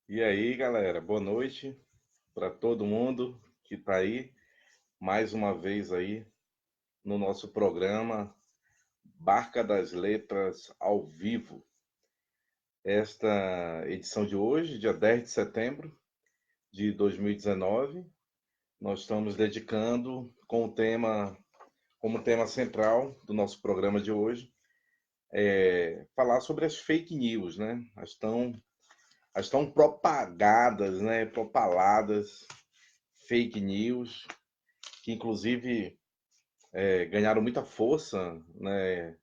E aí, galera, boa noite para todo mundo que está aí, mais uma vez aí no nosso programa Barca das Letras ao vivo. Esta edição de hoje, dia 10 de setembro de 2019, nós estamos dedicando como tema central do nosso programa de hoje, falar sobre as fake news, né? As tão propagadas, né? Propaladas fake news que inclusive ganharam muita força, né,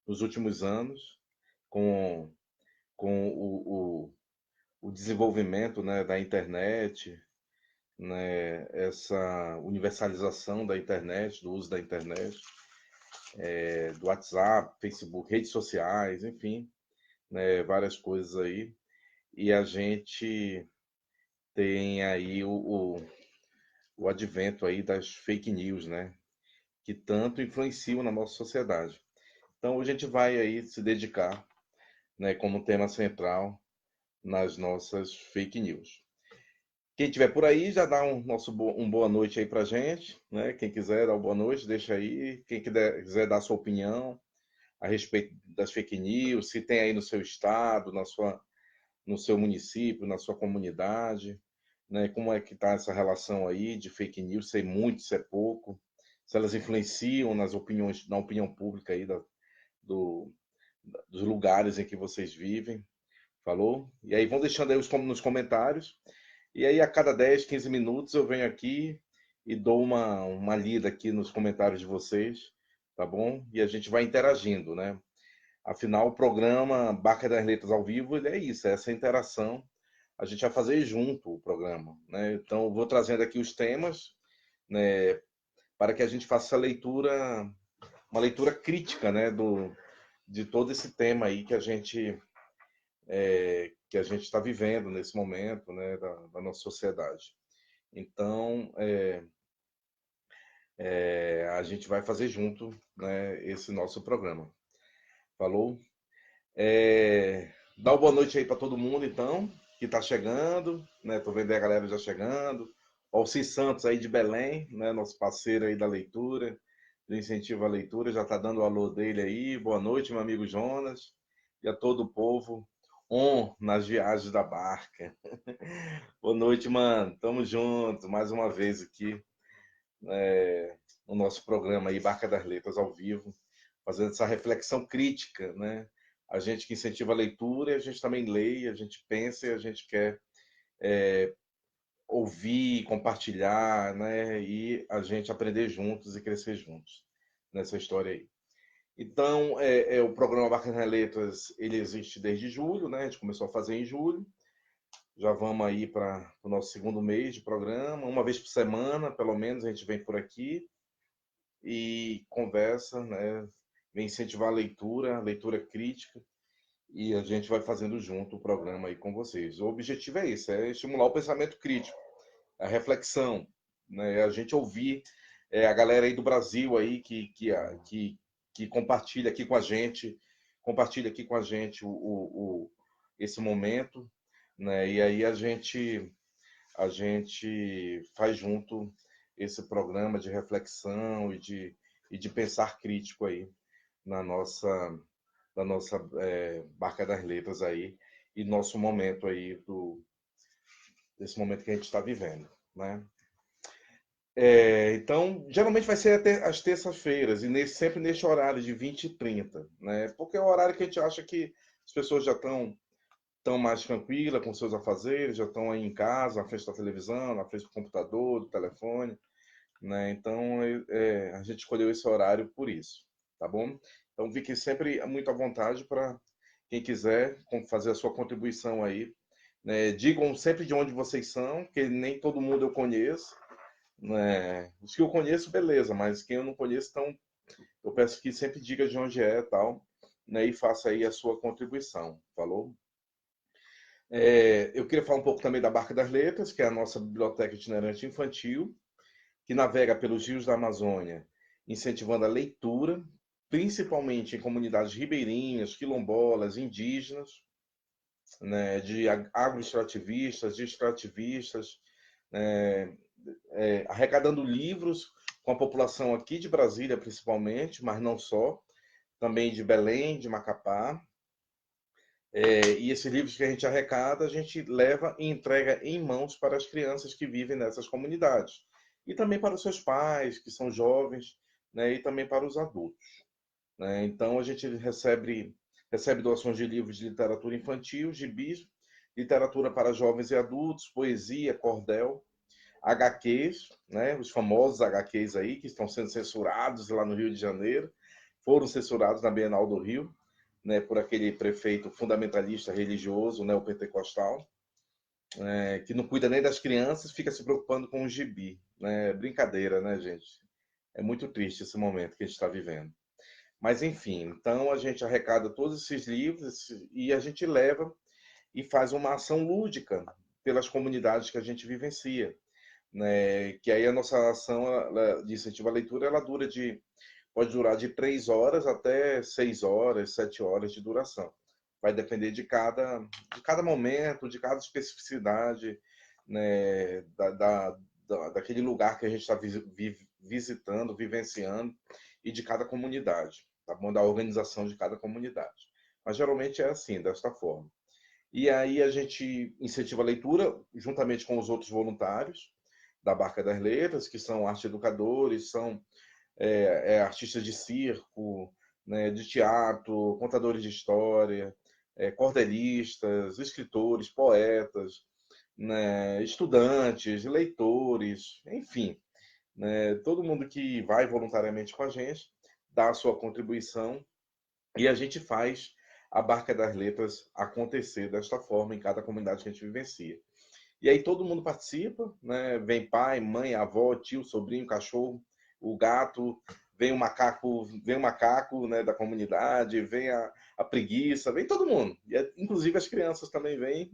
nos últimos anos com, com o desenvolvimento, né, da internet, né, essa universalização da internet, do uso da internet, do WhatsApp, Facebook, redes sociais, enfim, né, várias coisas aí. E a gente tem aí o advento aí das fake news, né, que tanto influenciam na nossa sociedade. Então, hoje a gente vai aí se dedicar, né, como tema central nas nossas fake news. Quem tiver por aí já dá um boa noite aí pra gente, né? Quem quiser dar uma boa noite, deixa aí. Quem quiser dar sua opinião a respeito das fake news, se tem aí no seu estado, no seu município, na sua comunidade, né? Como é que tá essa relação aí de fake news, se é muito, se é pouco, se elas influenciam na opinião pública aí do, dos lugares em que vocês vivem. Falou? E aí vão deixando aí nos comentários. E aí a cada 10, 15 minutos eu venho aqui e dou uma lida aqui nos comentários de vocês, tá bom? E a gente vai interagindo, né? Afinal, o programa Barca das Letras ao vivo, ele é isso, é essa interação. A gente vai fazer junto o programa, né? Então, eu vou trazendo aqui os temas, né, para que a gente faça uma leitura crítica, né, de todo esse tema aí que a gente está vivendo nesse momento, né, da nossa sociedade. Então, a gente vai fazer junto, né, esse nosso programa. Falou? Dá uma boa noite aí para todo mundo, então, que está chegando, né? Tô vendo aí a galera já chegando. Alci Santos aí de Belém, né? Nosso parceiro aí da leitura, do incentivo à leitura, já está dando o alô dele aí. Boa noite, meu amigo Jonas, e a todo o povo nas viagens da barca. Boa noite, mano. Tamo junto mais uma vez aqui no nosso programa aí, Barca das Letras ao vivo, fazendo essa reflexão crítica, né? A gente que incentiva a leitura, a gente também lê, a gente pensa e a gente quer ouvir, compartilhar, né? E a gente aprender juntos e crescer juntos nessa história aí. Então, o programa Barca das Letras, ele existe desde julho, né? A gente começou a fazer em julho. Já vamos aí para o nosso segundo mês de programa. Uma vez por semana, pelo menos, a gente vem por aqui e conversa, né? Vem incentivar a leitura crítica, e a gente vai fazendo junto o programa aí com vocês. O objetivo é esse, é estimular o pensamento crítico, a reflexão, né? A gente ouvir a galera aí do Brasil aí que compartilha aqui com a gente esse momento, né? E aí a gente faz junto esse programa de reflexão e de pensar crítico aí na nossa Barca das Letras aí e nosso momento aí desse momento que a gente está vivendo, né? Então, geralmente vai ser até às terças-feiras e sempre neste horário de 20 e 30, né? Porque é o horário que a gente acha que as pessoas já estão mais tranquilas com seus afazeres, já estão aí em casa, na frente da televisão, na frente do computador, do telefone, né? Então, a gente escolheu esse horário por isso, tá bom? Então, fique sempre muito à vontade para quem quiser fazer a sua contribuição aí, né? Digam sempre de onde vocês são, que nem todo mundo eu conheço, né? Os que eu conheço, beleza, mas quem eu não conheço, então eu peço que sempre diga de onde é, tal, né? E faça aí a sua contribuição, falou? Eu queria falar um pouco também da Barca das Letras, que é a nossa biblioteca itinerante infantil, que navega pelos rios da Amazônia, incentivando a leitura, principalmente em comunidades ribeirinhas, quilombolas, indígenas, né, de agroextrativistas, de extrativistas, né, arrecadando livros com a população aqui de Brasília, principalmente, mas não só, também de Belém, de Macapá. E esses livros que a gente arrecada, a gente leva e entrega em mãos para as crianças que vivem nessas comunidades. E também para os seus pais, que são jovens, né, e também para os adultos, né? Então, a gente recebe doações de livros de literatura infantil, gibis, literatura para jovens e adultos, poesia, cordel, HQs, né, os famosos HQs aí, que estão sendo censurados lá no Rio de Janeiro, foram censurados na Bienal do Rio, né, por aquele prefeito fundamentalista religioso, neopentecostal, que não cuida nem das crianças, fica se preocupando com o gibi. Né? Brincadeira, né, gente? É muito triste esse momento que a gente está vivendo. Mas, enfim, então a gente arrecada todos esses livros e a gente leva e faz uma ação lúdica pelas comunidades que a gente vivencia. Né? Que aí a nossa ação de incentivo à leitura, ela pode durar de 3 horas até 6 horas, 7 horas de duração. Vai depender de cada momento, de cada especificidade, né, daquele lugar que a gente está visitando, vivenciando, e de cada comunidade, tá bom? Da organização de cada comunidade. Mas geralmente é assim, desta forma. E aí a gente incentiva a leitura juntamente com os outros voluntários da Barca das Letras, que são arte educadores, são artistas de circo, né, de teatro, contadores de história, cordelistas, escritores, poetas, né, estudantes, leitores, enfim, né, todo mundo que vai voluntariamente com a gente dá a sua contribuição e a gente faz a Barca das Letras acontecer desta forma em cada comunidade que a gente vivencia. E aí todo mundo participa, né? Vem pai, mãe, avó, tio, sobrinho, cachorro, o gato, vem o macaco, né, da comunidade, vem a preguiça, vem todo mundo. E, inclusive as crianças também vêm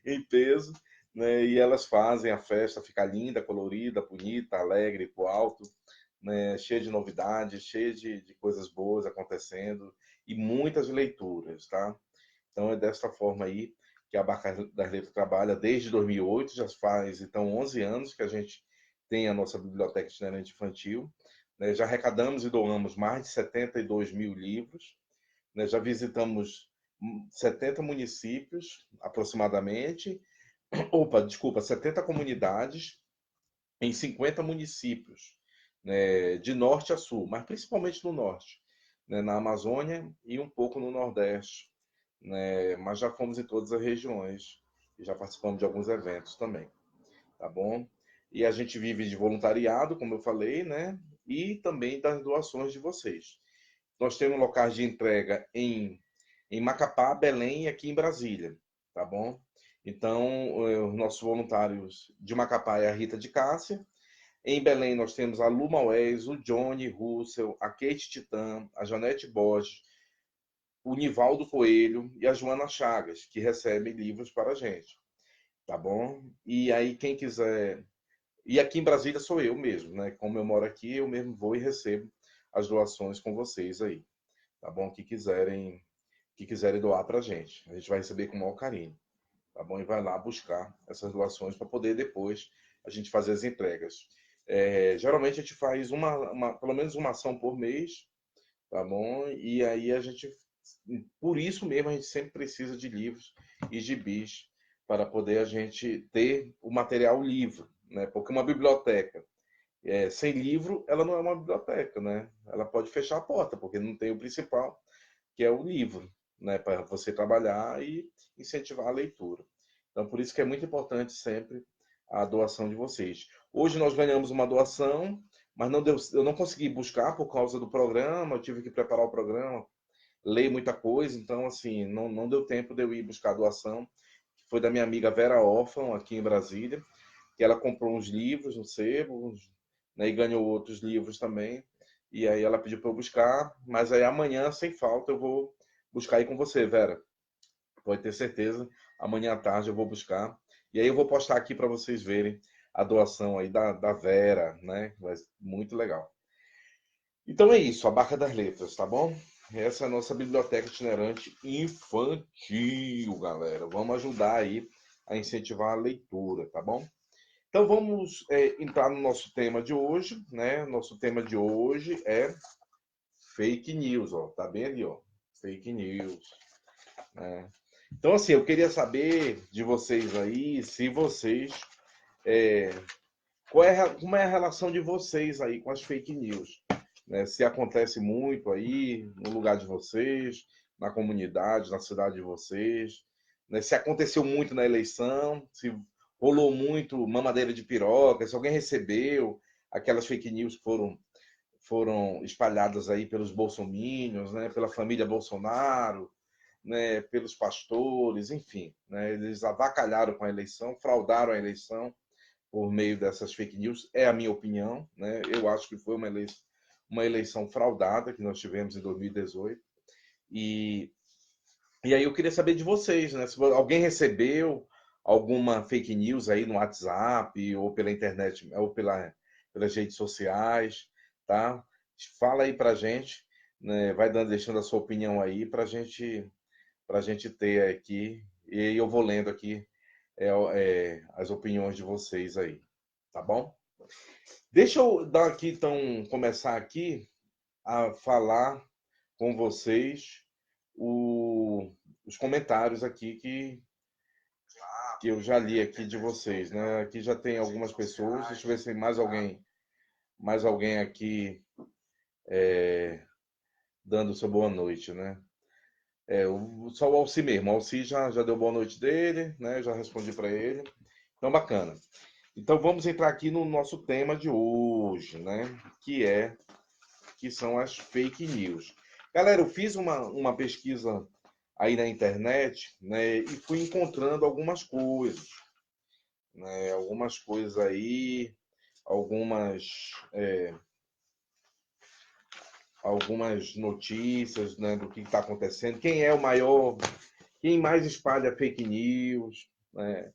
em peso, né? E elas fazem a festa ficar linda, colorida, bonita, alegre, pro alto, né? Cheia de novidades, cheia de coisas boas acontecendo e muitas leituras, tá? Então é dessa forma aí que a Barca das Letras trabalha desde 2008, já faz então 11 anos que a gente tem a nossa biblioteca itinerante infantil, né? Já arrecadamos e doamos mais de 72 mil livros, né? Já visitamos 70 municípios aproximadamente, desculpa, 70 comunidades em 50 municípios, né? De norte a sul, mas principalmente no norte, né? Na Amazônia e um pouco no Nordeste, né? Mas já fomos em todas as regiões e já participamos de alguns eventos também, tá bom? E a gente vive de voluntariado, como eu falei, né? E também das doações de vocês. Nós temos locais de entrega em Macapá, Belém e aqui em Brasília, tá bom? Então, os nossos voluntários de Macapá é a Rita de Cássia. Em Belém nós temos a Lu Maués, o Johnny Russell, a Kate Titã, a Janete Borges, o Nivaldo Coelho e a Joana Chagas, que recebem livros para a gente, tá bom? E aí quem quiser... E aqui em Brasília sou eu mesmo, né? Como eu moro aqui, eu mesmo vou e recebo as doações com vocês aí, tá bom? Que quiserem doar para a gente. A gente vai receber com o maior carinho, tá bom? E vai lá buscar essas doações para poder depois a gente fazer as entregas. Geralmente a gente faz pelo menos uma ação por mês, tá bom? E aí por isso mesmo a gente sempre precisa de livros e gibis para poder a gente ter o material livre, né? Porque uma biblioteca sem livro, ela não é uma biblioteca, né? Ela pode fechar a porta, porque não tem o principal, que é o livro, né? Para você trabalhar e incentivar a leitura. Então, por isso que é muito importante sempre a doação de vocês. Hoje nós ganhamos uma doação, mas eu não consegui buscar por causa do programa, eu tive que preparar o programa, ler muita coisa, então, assim, não deu tempo de eu ir buscar a doação, que foi da minha amiga Vera Órfão, aqui em Brasília, que ela comprou uns livros no sebo, né, e ganhou outros livros também, e aí ela pediu para eu buscar, mas aí amanhã, sem falta, eu vou buscar aí com você, Vera. Pode ter certeza, amanhã à tarde eu vou buscar, e aí eu vou postar aqui para vocês verem a doação aí da Vera, né? Mas muito legal. Então é isso, a Barca das Letras, tá bom? essa é a nossa biblioteca itinerante infantil, galera. Vamos ajudar aí a incentivar a leitura, tá bom? Então vamos entrar no nosso tema de hoje, né? Nosso tema de hoje é fake news, ó. Tá bem ali, ó. Fake news, né? Então, assim, eu queria saber de vocês aí, se vocês como é a relação de vocês aí com as fake news? Né? Se acontece muito aí no lugar de vocês, na comunidade, na cidade de vocês, né? Se aconteceu muito na eleição, se rolou muito mamadeira de piroca, se alguém recebeu aquelas fake news que foram espalhadas aí pelos bolsominions, né? Pela família Bolsonaro, né? Pelos pastores, enfim, né? Eles avacalharam com a eleição, fraudaram a eleição por meio dessas fake news, é a minha opinião, né? Eu acho que foi uma eleição fraudada que nós tivemos em 2018. E aí eu queria saber de vocês, né? Se alguém recebeu alguma fake news aí no WhatsApp, ou pela internet, ou pelas redes sociais, tá? Fala aí pra gente, né? Vai deixando a sua opinião aí pra gente ter aqui. E eu vou lendo aqui as opiniões de vocês aí, tá bom? Deixa eu dar aqui, então, começar aqui a falar com vocês os comentários aqui que eu já li aqui de vocês, né? Aqui já tem algumas pessoas, deixa eu ver se tem mais alguém aqui dando sua boa noite, né? Só o Alci mesmo, o Alci já deu boa noite dele, né? Já respondi para ele. Então, bacana. Então, vamos entrar aqui no nosso tema de hoje, né? Que são as fake news. Galera, eu fiz uma pesquisa aí na internet, né? E fui encontrando algumas coisas, né? Algumas coisas aí, algumas, algumas notícias, né? Do que está acontecendo. Quem é o maior, quem mais espalha fake news, né?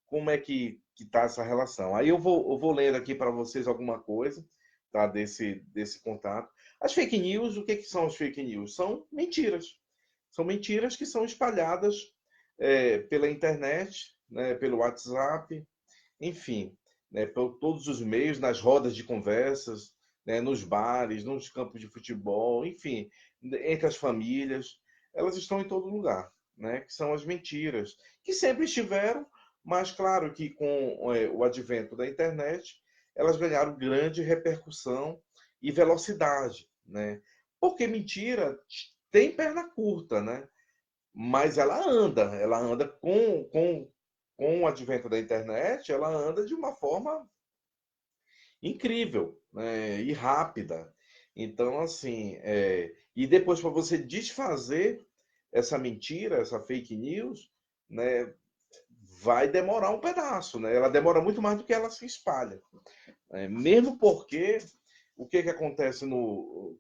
Como é que está essa relação? Aí eu vou lendo aqui para vocês alguma coisa, tá? Desse contato. As fake news, o que são as fake news? São mentiras. São mentiras que são espalhadas pela internet, né? Pelo WhatsApp, enfim, né? Por todos os meios, nas rodas de conversas, né? Nos bares, nos campos de futebol, enfim, entre as famílias. Elas estão em todo lugar, né? Que são as mentiras, que sempre estiveram, mas claro que com o advento da internet, elas ganharam grande repercussão e velocidade, né? Porque mentira tem perna curta, né? Mas ela anda com o advento da internet, ela anda de uma forma incrível, né? E rápida. Então, assim, e depois para você desfazer essa mentira, essa fake news, né? Vai demorar um pedaço, né? Ela demora muito mais do que ela se espalha. Mesmo porque o que acontece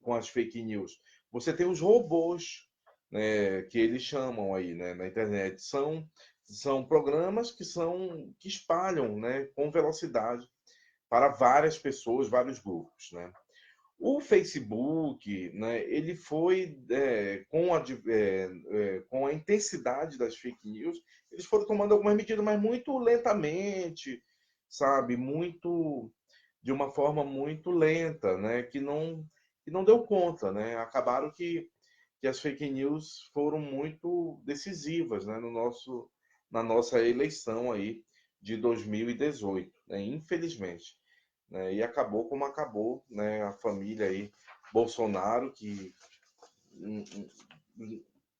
com as fake news? Você tem os robôs, né, que eles chamam aí, né, na internet. São programas que espalham, né, com velocidade para várias pessoas, vários grupos, né? O Facebook, né, ele foi com a intensidade das fake news, eles foram tomando algumas medidas, mas muito lentamente, sabe? Muito de uma forma muito lenta, né? Que não deu conta, né? Acabaram que as fake news foram muito decisivas, né? Na nossa eleição aí de 2018, né? Infelizmente, né? E acabou como acabou, né? A família aí Bolsonaro que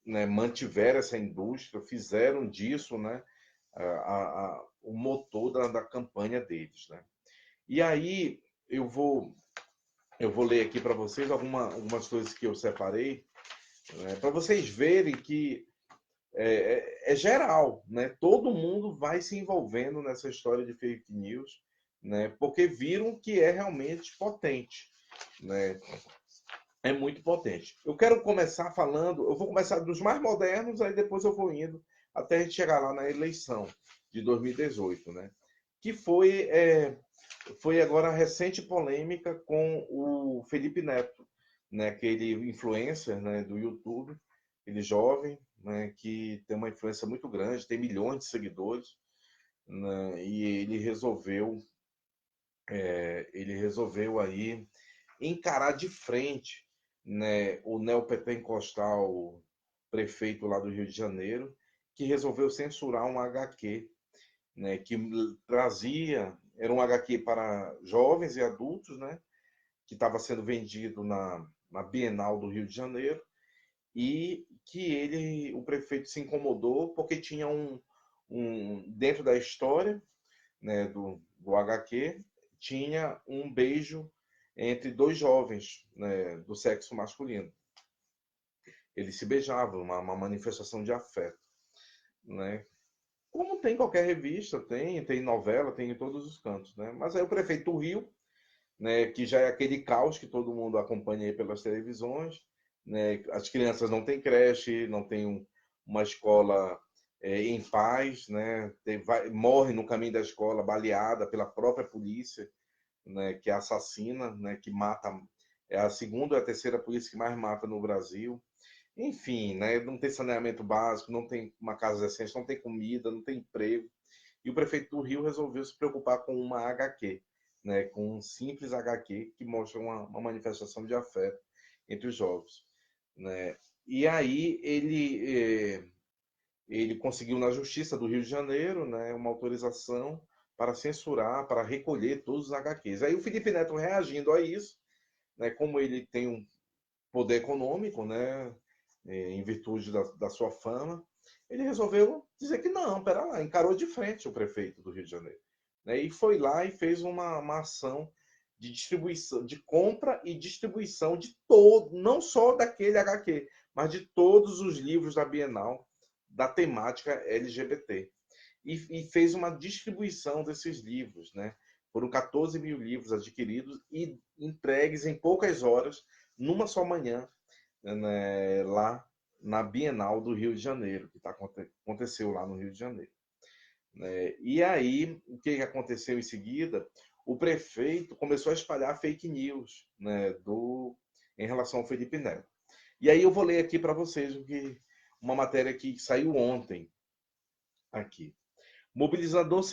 né, mantiveram essa indústria, fizeram disso, né? O motor da campanha deles, né? E aí eu vou ler aqui para vocês algumas coisas que eu separei, né, para vocês verem que é geral, né? Todo mundo vai se envolvendo nessa história de fake news, né? Porque viram que é realmente potente, né? É muito potente. Eu quero começar falando, eu vou começar dos mais modernos, aí depois eu vou indo até a gente chegar lá na eleição de 2018, né? Que foi agora a recente polêmica com o Felipe Neto, né, aquele influencer, né, do YouTube, ele jovem, né, que tem uma influência muito grande, tem milhões de seguidores, né, e ele resolveu aí encarar de frente, né, o neopentecostal prefeito lá do Rio de Janeiro, que resolveu censurar um HQ, né, que trazia, era um HQ para jovens e adultos, né, que estava sendo vendido na Bienal do Rio de Janeiro, e que o prefeito se incomodou porque tinha dentro da história, né, do HQ, tinha um beijo entre dois jovens, né, do sexo masculino. Eles se beijavam, uma manifestação de afeto, né? Como tem qualquer revista, tem novela, tem em todos os cantos, né? Mas aí o prefeito do Rio, né, que já é aquele caos que todo mundo acompanha aí pelas televisões, né? As crianças não têm creche, não têm uma escola em paz, né? Morre no caminho da escola, baleada pela própria polícia, né, que assassina, né, que mata, é a segunda ou a terceira polícia que mais mata no Brasil. Enfim, né, não tem saneamento básico, não tem uma casa decente, não tem comida, não tem emprego. E o prefeito do Rio resolveu se preocupar com uma HQ, né, com um simples HQ que mostra uma manifestação de afeto entre os jovens, né? E aí ele conseguiu na Justiça do Rio de Janeiro, né, uma autorização para censurar, para recolher todos os HQs. Aí o Felipe Neto reagindo a isso, né, como ele tem um poder econômico, né, em virtude da sua fama, ele resolveu dizer que não, pera lá, encarou de frente o prefeito do Rio de Janeiro, né, e foi lá e fez uma ação de distribuição, de compra e distribuição de todo, não só daquele HQ, mas de todos os livros da Bienal da temática LGBT. E fez uma distribuição desses livros, né? Foram 14 mil livros adquiridos e entregues em poucas horas, numa só manhã, né, lá na Bienal do Rio de Janeiro, que aconteceu lá no Rio de Janeiro. Né? E aí, o que aconteceu em seguida? O prefeito começou a espalhar fake news, né, em relação ao Felipe Neto. E aí eu vou ler aqui para vocês uma matéria que saiu ontem aqui. Mobilizador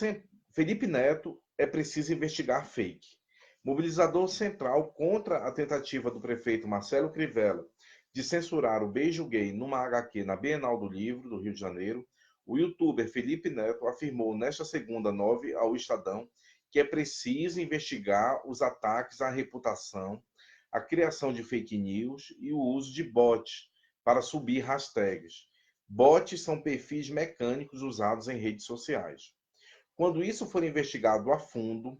Felipe Neto é preciso investigar fake. Mobilizador central contra a tentativa do prefeito Marcelo Crivella de censurar o beijo gay numa HQ na Bienal do Livro do Rio de Janeiro, o youtuber Felipe Neto afirmou nesta segunda 9 ao Estadão que é preciso investigar os ataques à reputação, a criação de fake news e o uso de bots para subir hashtags. Bots são perfis mecânicos usados em redes sociais. Quando isso for investigado a fundo,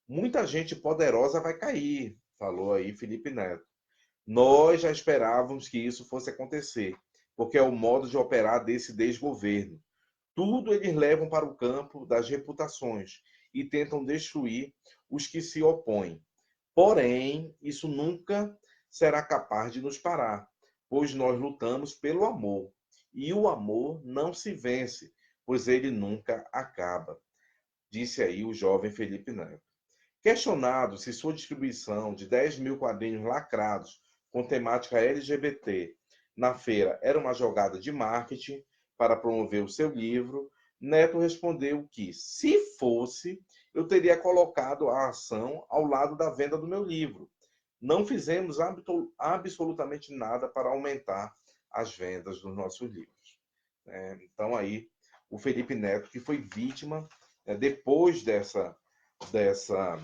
muita gente poderosa vai cair, falou aí Felipe Neto. Nós já esperávamos que isso fosse acontecer, porque é o modo de operar desse desgoverno. Tudo eles levam para o campo das reputações e tentam destruir os que se opõem. Porém, isso nunca será capaz de nos parar, pois nós lutamos pelo amor. E o amor não se vence, pois ele nunca acaba, disse aí o jovem Felipe Neto. Questionado se sua distribuição de 10 mil quadrinhos lacrados com temática LGBT na feira era uma jogada de marketing para promover o seu livro, Neto respondeu que, se fosse, eu teria colocado a ação ao lado da venda do meu livro. Não fizemos absolutamente nada para aumentar as vendas dos nossos livros. Então aí o Felipe Neto, que foi vítima, depois dessa, dessa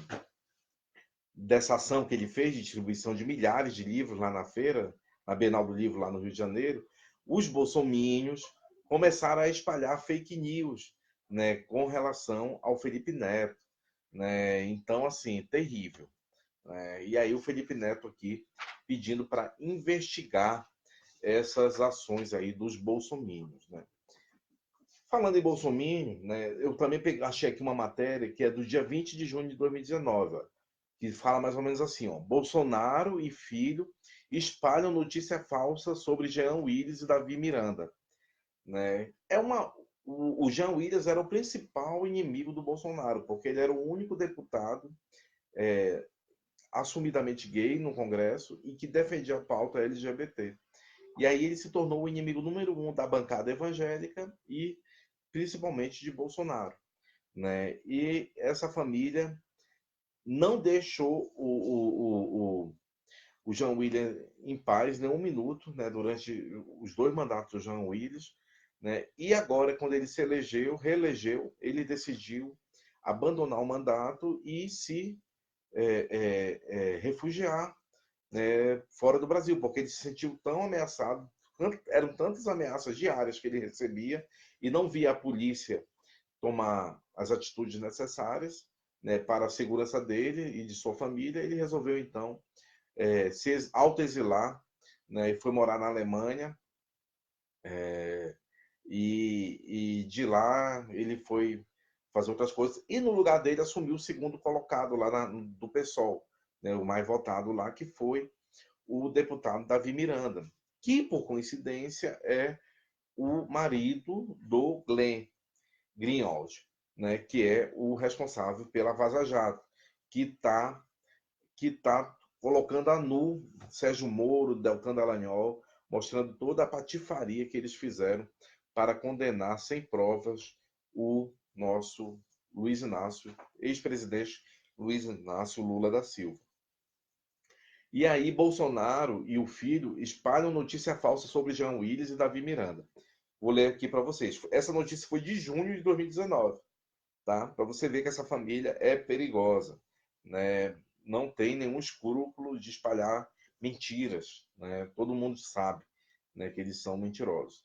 ação que ele fez de distribuição de milhares de livros lá na feira, na Bienal do Livro lá no Rio de Janeiro, os bolsominions começaram a espalhar fake news, né, com relação ao Felipe Neto, né? Então, assim, terrível. E aí o Felipe Neto aqui pedindo para investigar essas ações aí dos bolsominions, né? Falando em bolsominion, né, eu também achei aqui uma matéria que é do dia 20 de junho de 2019, ó, que fala mais ou menos assim, ó, Bolsonaro e filho espalham notícia falsa sobre Jean Willis e Davi Miranda, né? O Jean Willis era o principal inimigo do Bolsonaro, porque ele era o único deputado assumidamente gay no Congresso e que defendia a pauta LGBT. E aí ele se tornou o inimigo número 1 da bancada evangélica e principalmente de Bolsonaro, né? E essa família não deixou o Jean Willis em paz nem um minuto, né? Durante os 2 mandatos do Jean Willis, né? E agora, quando ele se elegeu, reelegeu, ele decidiu abandonar o mandato e se refugiar, né, fora do Brasil, porque ele se sentiu tão ameaçado, eram tantas ameaças diárias que ele recebia e não via a polícia tomar as atitudes necessárias, né, para a segurança dele e de sua família. Ele resolveu então se autoexilar, né, e foi morar na Alemanha, e de lá ele foi fazer outras coisas, e no lugar dele assumiu o segundo colocado lá do PSOL, né, o mais votado lá, que foi o deputado Davi Miranda, que, por coincidência, é o marido do Glenn Greenwald, né, que é o responsável pela Vaza Jato, que tá colocando a nu Sérgio Moro, Deltan Dallagnol, mostrando toda a patifaria que eles fizeram para condenar sem provas o nosso Luiz Inácio, ex-presidente Luiz Inácio Lula da Silva. E aí Bolsonaro e o filho espalham notícia falsa sobre Jean Willis e Davi Miranda. Vou ler aqui para vocês. Essa notícia foi de junho de 2019, tá? Para você ver que essa família é perigosa, né? Não tem nenhum escrúpulo de espalhar mentiras, né? Todo mundo sabe, né, que eles são mentirosos.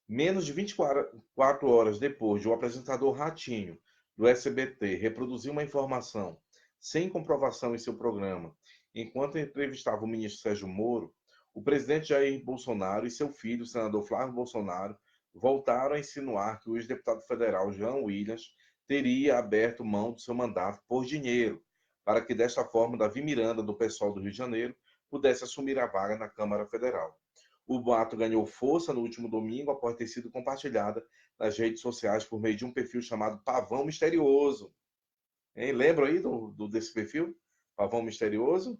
Menos de 24 horas depois de o apresentador Ratinho, do SBT, reproduzir uma informação sem comprovação em seu programa, enquanto entrevistava o ministro Sérgio Moro, o presidente Jair Bolsonaro e seu filho, o senador Flávio Bolsonaro, voltaram a insinuar que o ex-deputado federal Jean Willis teria aberto mão do seu mandato por dinheiro, para que desta forma Davi Miranda, do PSOL do Rio de Janeiro, pudesse assumir a vaga na Câmara Federal. O boato ganhou força no último domingo após ter sido compartilhada nas redes sociais por meio de um perfil chamado Pavão Misterioso. Hein? Lembram aí desse perfil? Pavão Misterioso?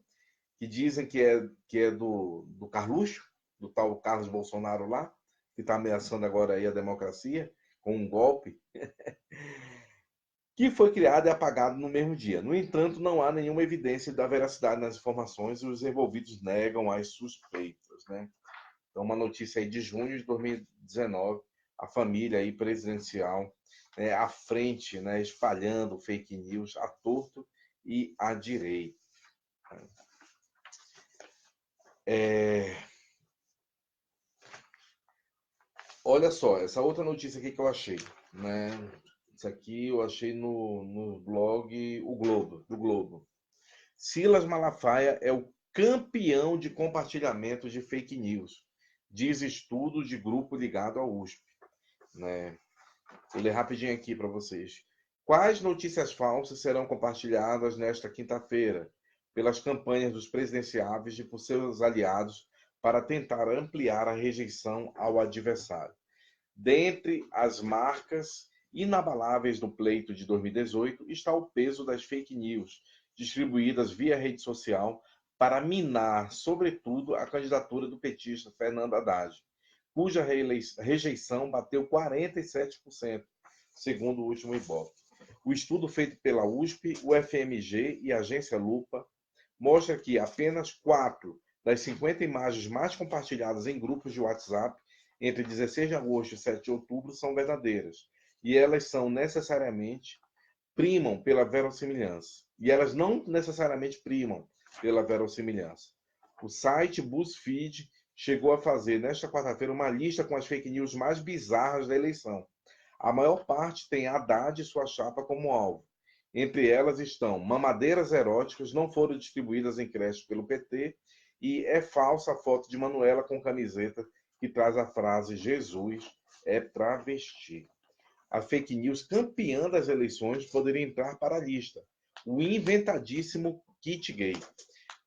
Que dizem que é do Carluxo, do tal Carlos Bolsonaro lá, que está ameaçando agora aí a democracia com um golpe, que foi criado e apagado no mesmo dia. No entanto, não há nenhuma evidência da veracidade nas informações e os envolvidos negam as suspeitas, né? Então, uma notícia aí de junho de 2019, a família aí presidencial, né, à frente, né, espalhando fake news à torto e à direita. Olha só, essa outra notícia aqui que eu achei, né? Isso aqui eu achei no blog do Globo. Silas Malafaia é o campeão de compartilhamento de fake news, diz estudo de grupo ligado à USP, né? Vou ler rapidinho aqui para vocês. Quais notícias falsas serão compartilhadas nesta quinta-feira pelas campanhas dos presidenciáveis e por seus aliados para tentar ampliar a rejeição ao adversário? Dentre as marcas inabaláveis do pleito de 2018 está o peso das fake news distribuídas via rede social para minar, sobretudo, a candidatura do petista Fernando Haddad, cuja rejeição bateu 47%, segundo o último Ibope. O estudo feito pela USP, o FMG e a agência Lupa mostra que apenas 4 das 50 imagens mais compartilhadas em grupos de WhatsApp entre 16 de agosto e 7 de outubro são verdadeiras, e elas primam pela verossimilhança. E elas não necessariamente primam pela verossimilhança. O site BuzzFeed chegou a fazer, nesta quarta-feira, uma lista com as fake news mais bizarras da eleição. A maior parte tem Haddad e sua chapa como alvo. Entre elas estão mamadeiras eróticas não foram distribuídas em creches pelo PT e é falsa a foto de Manuela com camiseta que traz a frase Jesus é travesti. A fake news campeã das eleições poderia entrar para a lista. O inventadíssimo kit gay,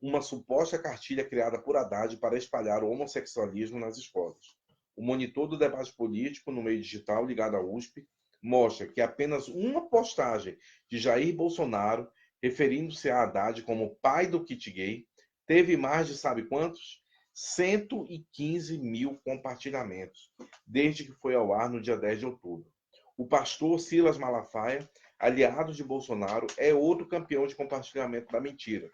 uma suposta cartilha criada por Haddad para espalhar o homossexualismo nas escolas. O monitor do debate político no meio digital ligado à USP mostra que apenas uma postagem de Jair Bolsonaro referindo-se a Haddad como pai do kit gay, teve mais de sabe quantos? 115 mil compartilhamentos, desde que foi ao ar no dia 10 de outubro. O pastor Silas Malafaia, aliado de Bolsonaro, é outro campeão de compartilhamento da mentira.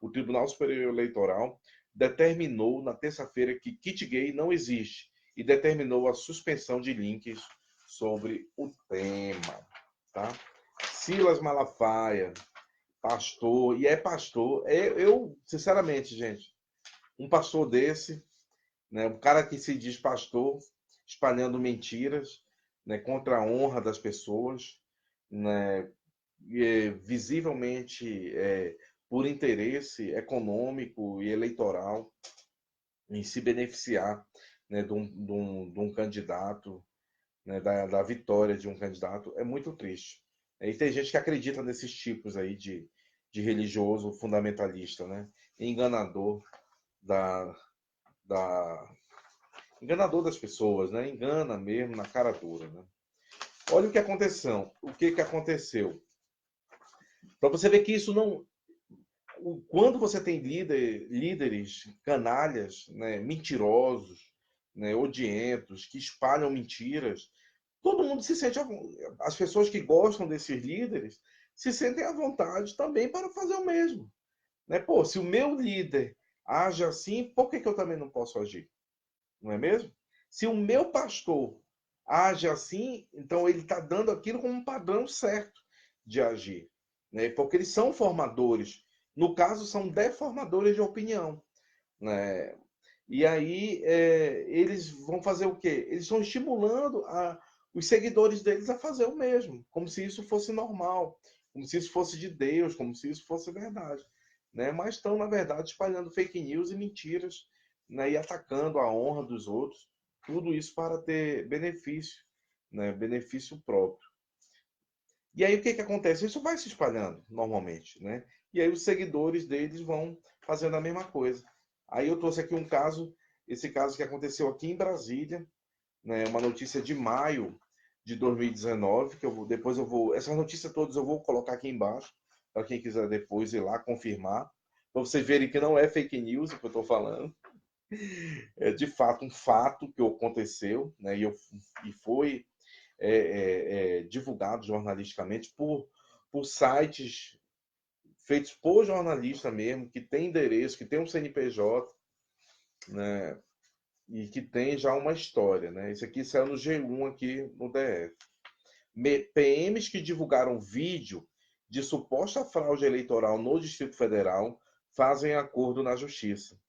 O Tribunal Superior Eleitoral determinou na terça-feira que kit gay não existe e determinou a suspensão de links sobre o tema. Tá? Silas Malafaia, pastor, e é pastor. Eu, sinceramente, gente, um pastor desse, né, um cara que se diz pastor, espalhando mentiras, né, contra a honra das pessoas, né, visivelmente por interesse econômico e eleitoral, em se beneficiar, né, de um candidato, né, da vitória de um candidato, é muito triste. E tem gente que acredita nesses tipos aí de religioso fundamentalista, né? Enganador da, da, enganador das pessoas, né? Engana mesmo na cara dura, né? Olha o que aconteceu. O que aconteceu? Para você ver que isso não. Quando você tem líderes canalhas, né, mentirosos, né, odientos, que espalham mentiras, todo mundo se sente. As pessoas que gostam desses líderes se sentem à vontade também para fazer o mesmo. Né? Pô, se o meu líder age assim, por que eu também não posso agir? Não é mesmo? Se o meu pastor age assim, então ele está dando aquilo como um padrão certo de agir. Né? Porque eles são formadores. No caso, são deformadores de opinião. Né? E aí eles vão fazer o quê? Eles estão estimulando os seguidores deles a fazer o mesmo, como se isso fosse normal, como se isso fosse de Deus, como se isso fosse verdade. Né? Mas estão, na verdade, espalhando fake news e mentiras, né? E atacando a honra dos outros. Tudo isso para ter benefício, né? Benefício próprio. E aí o que acontece? Isso vai se espalhando normalmente, né? E aí os seguidores deles vão fazendo a mesma coisa. Aí eu trouxe aqui um caso, esse caso que aconteceu aqui em Brasília, né? Uma notícia de maio de 2019, que depois eu vou, essas notícias todas eu vou colocar aqui embaixo para quem quiser depois ir lá confirmar, para vocês verem que não é fake news o que eu estou falando, é de fato um fato que aconteceu, né? E foi divulgado jornalisticamente por sites feitos por jornalista mesmo, que tem endereço, que tem um CNPJ, né? E que tem já uma história, né? Isso aqui saiu no G1 aqui no DF. PMs que divulgaram vídeo de suposta fraude eleitoral no Distrito Federal fazem acordo na Justiça.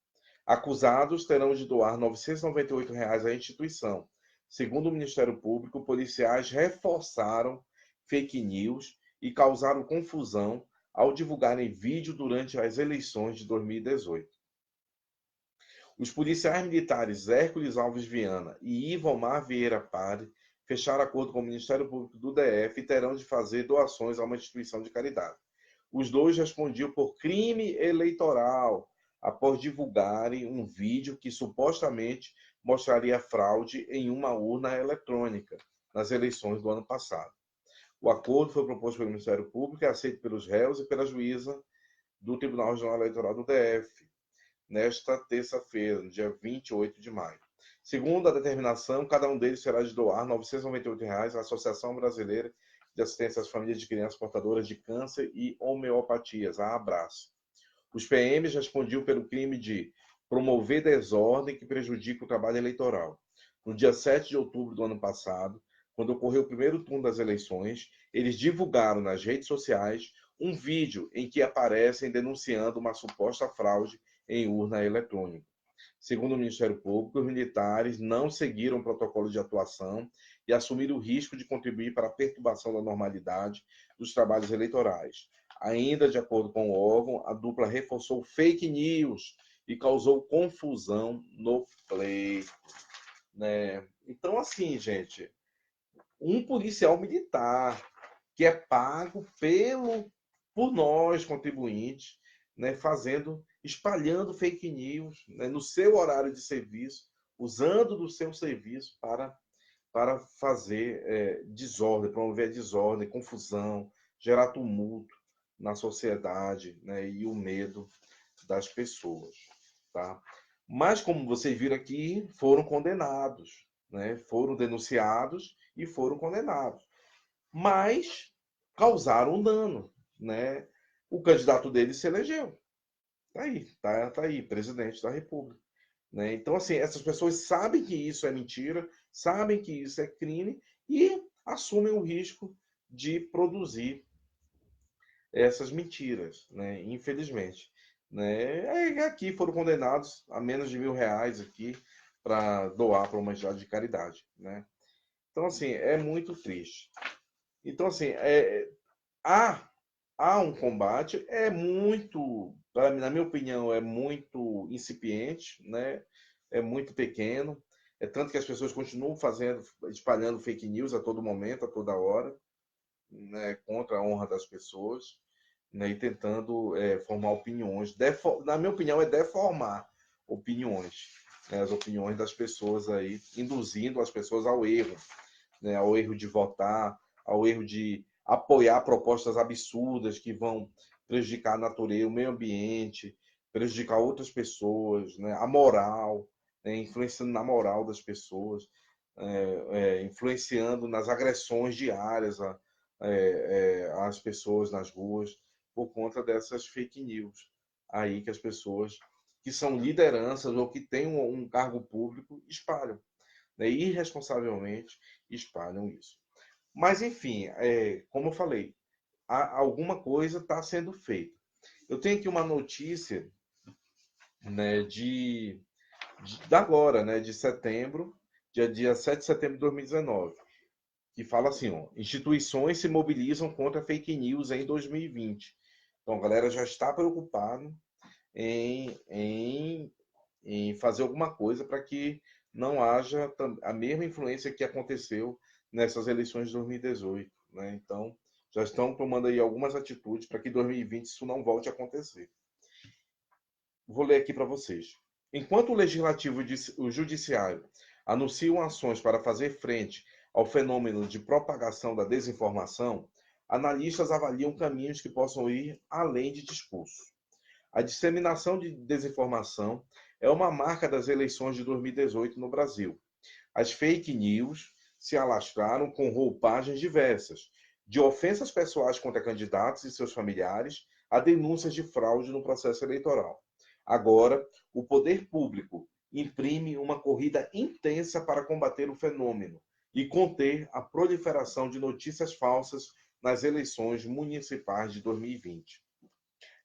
Acusados terão de doar R$ 998 à instituição. Segundo o Ministério Público, policiais reforçaram fake news e causaram confusão ao divulgarem vídeo durante as eleições de 2018. Os policiais militares Hércules Alves Viana e Ivomar Vieira Pari fecharam acordo com o Ministério Público do DF e terão de fazer doações a uma instituição de caridade. Os dois respondiam por crime eleitoral após divulgarem um vídeo que supostamente mostraria fraude em uma urna eletrônica nas eleições do ano passado. O acordo foi proposto pelo Ministério Público e aceito pelos réus e pela juíza do Tribunal Regional Eleitoral do DF, nesta terça-feira, no dia 28 de maio. Segundo a determinação, cada um deles terá de doar R$ 998 à Associação Brasileira de Assistência às Famílias de Crianças Portadoras de Câncer e Homeopatias, a Abraço. Os PMs respondiam pelo crime de promover desordem que prejudica o trabalho eleitoral. No dia 7 de outubro do ano passado, quando ocorreu o primeiro turno das eleições, eles divulgaram nas redes sociais um vídeo em que aparecem denunciando uma suposta fraude em urna eletrônica. Segundo o Ministério Público, os militares não seguiram o protocolo de atuação e assumiram o risco de contribuir para a perturbação da normalidade dos trabalhos eleitorais. Ainda de acordo com o órgão, a dupla reforçou fake news e causou confusão no pleito. Né? Então, assim, gente, um policial militar que é pago por nós, contribuintes, né, espalhando fake news, né, no seu horário de serviço, usando do seu serviço para fazer desordem, promover desordem, confusão, gerar tumulto. na sociedade, né, e o medo das pessoas, tá? Mas, como vocês viram aqui, foram condenados, né? Foram denunciados e foram condenados. Mas causaram um dano, né? O candidato deles se elegeu. Tá aí, presidente da República. Né? Então, assim, essas pessoas sabem que isso é mentira, sabem que isso é crime e assumem o risco de produzir essas mentiras, né? Infelizmente. Né? Aqui foram condenados a menos de R$ 1.000 aqui para doar para uma entidade de caridade. Né? Então, assim, é muito triste. Então, assim, há, há um combate, na minha opinião, é muito incipiente, né? É muito pequeno. É tanto que as pessoas continuam espalhando fake news a todo momento, a toda hora, né? Contra a honra das pessoas, né? E tentando formar opiniões. Na minha opinião, é deformar opiniões, né? As opiniões das pessoas aí, induzindo as pessoas ao erro, né? Ao erro de votar, ao erro de apoiar propostas absurdas que vão prejudicar a natureza, o meio ambiente, prejudicar outras pessoas, né? A moral, né? Influenciando na moral das pessoas, influenciando nas agressões diárias às pessoas nas ruas, por conta dessas fake news aí que as pessoas que são lideranças ou que têm um cargo público espalham, né? Irresponsavelmente espalham isso. Mas, enfim, como eu falei, alguma coisa está sendo feita. Eu tenho aqui uma notícia, né, de agora, né, de setembro, dia 7 de setembro de 2019, que fala assim, ó, instituições se mobilizam contra fake news em 2020. Então, a galera já está preocupada em fazer alguma coisa para que não haja a mesma influência que aconteceu nessas eleições de 2018. Né? Então, já estão tomando aí algumas atitudes para que em 2020 isso não volte a acontecer. Vou ler aqui para vocês. Enquanto o Legislativo e o Judiciário anunciam ações para fazer frente ao fenômeno de propagação da desinformação, analistas avaliam caminhos que possam ir além de discurso. A disseminação de desinformação é uma marca das eleições de 2018 no Brasil. As fake news se alastraram com roupagens diversas, de ofensas pessoais contra candidatos e seus familiares a denúncias de fraude no processo eleitoral. Agora, o poder público imprime uma corrida intensa para combater o fenômeno e conter a proliferação de notícias falsas nas eleições municipais de 2020.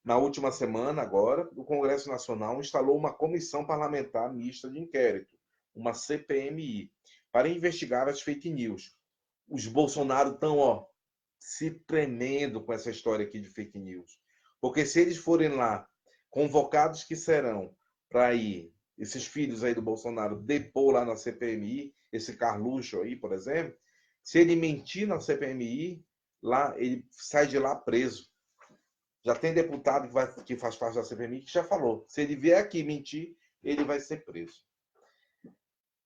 Na última semana, agora, o Congresso Nacional instalou uma comissão parlamentar mista de inquérito, uma CPMI, para investigar as fake news. Os Bolsonaro estão, se tremendo com essa história aqui de fake news. Porque se eles forem lá, convocados que serão, para ir, esses filhos aí do Bolsonaro, depor lá na CPMI, esse Carluxo aí, por exemplo, se ele mentir na CPMI, lá, ele sai de lá preso. Já tem deputado que faz parte da CPMI que já falou. Se ele vier aqui mentir, ele vai ser preso.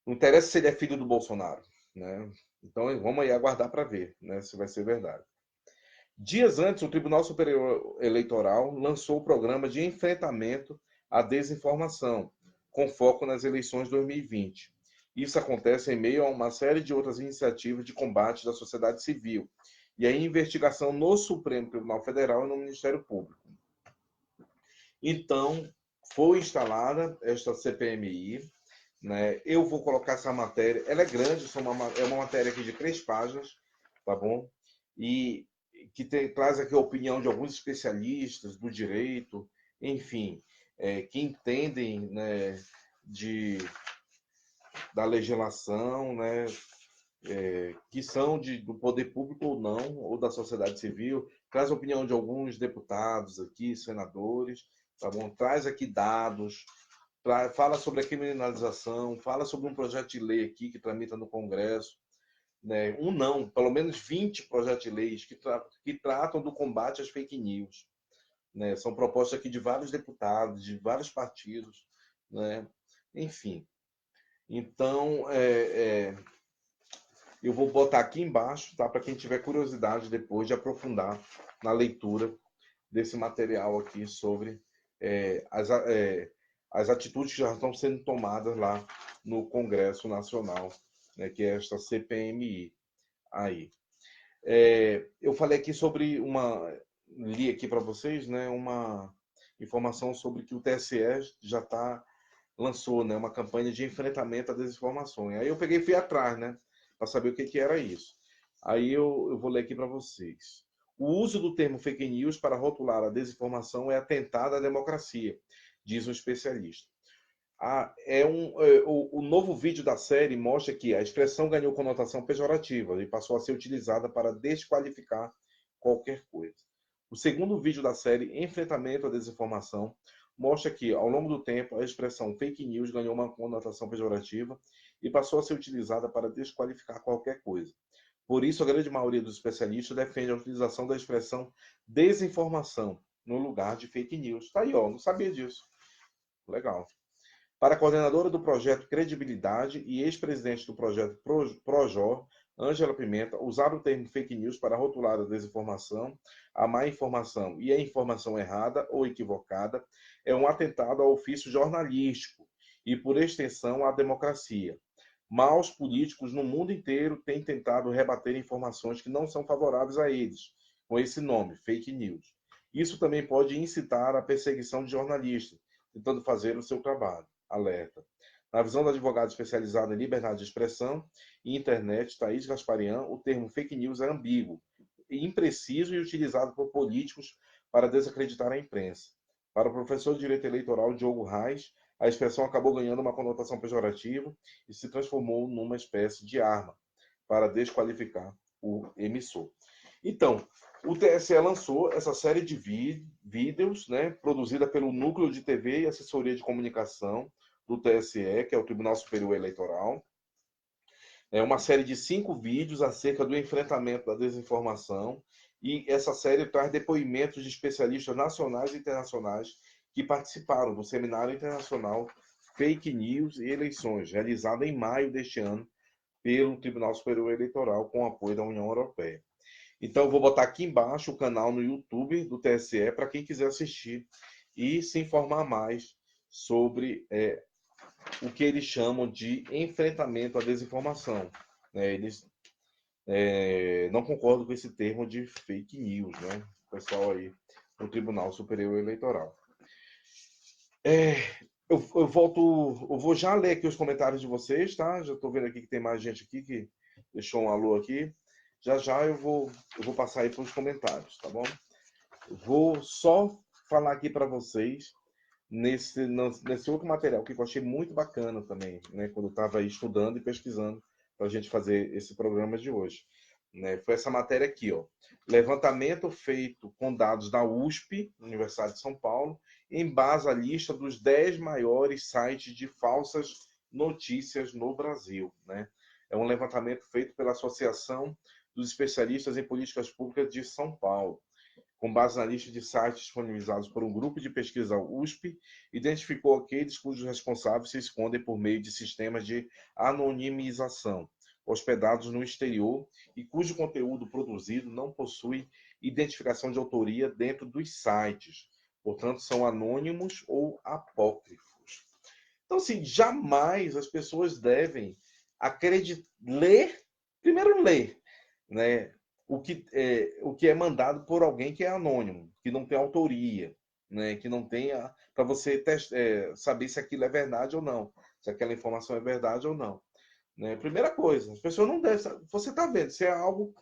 Não interessa se ele é filho do Bolsonaro. Né? Então vamos aí aguardar para ver, né, se vai ser verdade. Dias antes, o Tribunal Superior Eleitoral lançou o programa de enfrentamento à desinformação, com foco nas eleições de 2020. Isso acontece em meio a uma série de outras iniciativas de combate da sociedade civil e a investigação no Supremo Tribunal Federal e no Ministério Público. Então, foi instalada esta CPMI, né? Eu vou colocar essa matéria, ela é grande, é uma matéria aqui de 3 páginas, tá bom? E que traz aqui a opinião de alguns especialistas do direito, enfim, que entendem, né, da legislação, né, que são do poder público ou não, ou da sociedade civil, traz a opinião de alguns deputados aqui, senadores, tá bom? Traz aqui dados, fala sobre a criminalização, fala sobre um projeto de lei aqui que tramita no Congresso, né? Pelo menos 20 projetos de leis que tratam do combate às fake news. Né? São propostas aqui de vários deputados, de vários partidos, né? Enfim. Então, eu vou botar aqui embaixo, tá? Para quem tiver curiosidade depois de aprofundar na leitura desse material aqui sobre as atitudes que já estão sendo tomadas lá no Congresso Nacional, né, que é esta CPMI aí. Eu falei aqui sobre li aqui para vocês, né, uma informação sobre que o TSE já lançou, né, uma campanha de enfrentamento à desinformação. E aí eu peguei e fui atrás, né, para saber o que era isso. Aí eu vou ler aqui para vocês. O uso do termo fake news para rotular a desinformação é atentado à democracia, diz um especialista. O novo vídeo da série mostra que a expressão ganhou conotação pejorativa e passou a ser utilizada para desqualificar qualquer coisa. O segundo vídeo da série, Enfrentamento à Desinformação, mostra que, ao longo do tempo, a expressão fake news ganhou uma conotação pejorativa e passou a ser utilizada para desqualificar qualquer coisa. Por isso, a grande maioria dos especialistas defende a utilização da expressão desinformação no lugar de fake news. Tá aí, ó, não sabia disso. Legal. Para a coordenadora do projeto Credibilidade e ex-presidente do projeto Projor, Ângela Pimenta, usar o termo fake news para rotular a desinformação, a má informação e a informação errada ou equivocada é um atentado ao ofício jornalístico e, por extensão, à democracia. Maus políticos no mundo inteiro têm tentado rebater informações que não são favoráveis a eles, com esse nome, fake news. Isso também pode incitar a perseguição de jornalistas, tentando fazer o seu trabalho. Alerta. Na visão da advogada especializada em liberdade de expressão e internet, Thaís Gasparian, o termo fake news é ambíguo, impreciso e utilizado por políticos para desacreditar a imprensa. Para o professor de direito eleitoral Diogo Reis, a expressão acabou ganhando uma conotação pejorativa e se transformou numa espécie de arma para desqualificar o emissor. Então, o TSE lançou essa série de vídeos, né, produzida pelo Núcleo de TV e Assessoria de Comunicação do TSE, que é o Tribunal Superior Eleitoral. É uma série de 5 vídeos acerca do enfrentamento da desinformação, e essa série traz depoimentos de especialistas nacionais e internacionais que participaram do Seminário Internacional Fake News e Eleições, realizado em maio deste ano pelo Tribunal Superior Eleitoral, com apoio da União Europeia. Então, eu vou botar aqui embaixo o canal no YouTube do TSE para quem quiser assistir e se informar mais sobre o que eles chamam de enfrentamento à desinformação. Eles não concordam com esse termo de fake news, né? O pessoal aí no Tribunal Superior Eleitoral. Eu vou já ler aqui os comentários de vocês, tá? Já estou vendo aqui que tem mais gente aqui que deixou um alô aqui. Já eu vou passar aí para os comentários, tá bom? Vou só falar aqui para vocês nesse outro material que eu achei muito bacana também, né? Quando eu estava estudando e pesquisando para a gente fazer esse programa de hoje, né? Foi essa matéria aqui, ó. Levantamento feito com dados da USP, Universidade de São Paulo, embasa a lista dos 10 maiores sites de falsas notícias no Brasil, né? É um levantamento feito pela Associação dos Especialistas em Políticas Públicas de São Paulo. Com base na lista de sites disponibilizados por um grupo de pesquisa USP, identificou aqueles cujos responsáveis se escondem por meio de sistemas de anonimização, hospedados no exterior e cujo conteúdo produzido não possui identificação de autoria dentro dos sites. Portanto, são anônimos ou apócrifos. Então, assim, jamais as pessoas devem primeiro ler, né? O que é mandado por alguém que é anônimo, que não tem autoria, né? Que não tenha para você saber se aquilo é verdade ou não, se aquela informação é verdade ou não. Né? Primeira coisa, as pessoas não devem. Você está vendo, se é algo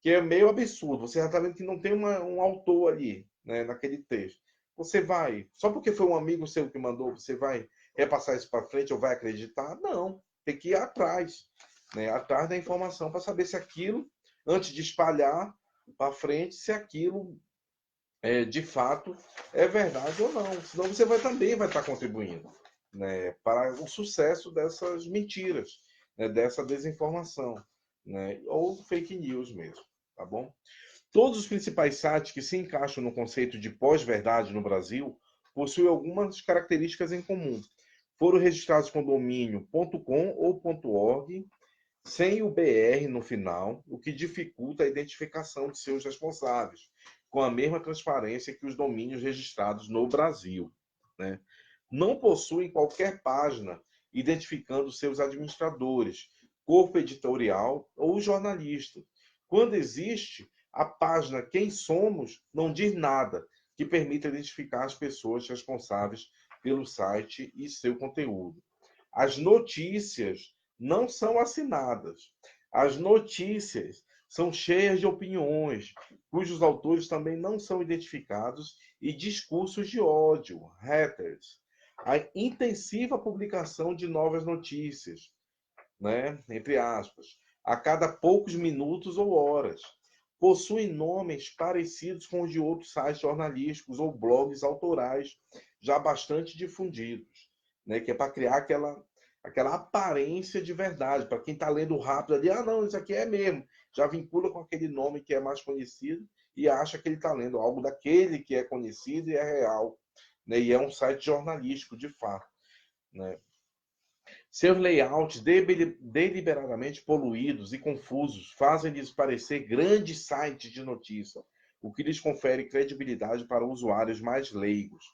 que é meio absurdo, você já está vendo que não tem um autor ali, né, naquele texto. Você vai, só porque foi um amigo seu que mandou, você vai repassar isso para frente ou vai acreditar? Não, tem que ir atrás, né, atrás da informação para saber se aquilo, antes de espalhar para frente, se aquilo de fato é verdade ou não. Senão você também vai estar contribuindo, né, para o sucesso dessas mentiras, né, dessa desinformação, né, ou fake news mesmo, tá bom? Todos os principais sites que se encaixam no conceito de pós-verdade no Brasil possuem algumas características em comum. Foram registrados com domínio .com ou .org, sem o BR no final, o que dificulta a identificação de seus responsáveis, com a mesma transparência que os domínios registrados no Brasil, né? Não possuem qualquer página identificando seus administradores, corpo editorial ou jornalista. Quando existe, a página Quem Somos não diz nada que permita identificar as pessoas responsáveis pelo site e seu conteúdo. As notícias não são assinadas. As notícias são cheias de opiniões, cujos autores também não são identificados, e discursos de ódio, haters. A intensiva publicação de novas notícias, né, entre aspas, a cada poucos minutos ou horas. Possuem nomes parecidos com os de outros sites jornalísticos ou blogs autorais já bastante difundidos, né, que é para criar aquela aparência de verdade, para quem está lendo rápido ali, não, isso aqui é mesmo, já vincula com aquele nome que é mais conhecido e acha que ele está lendo algo daquele que é conhecido e é real, né, e é um site jornalístico de fato, né. Seus layouts deliberadamente poluídos e confusos fazem-lhes parecer grandes sites de notícia, o que lhes confere credibilidade para usuários mais leigos.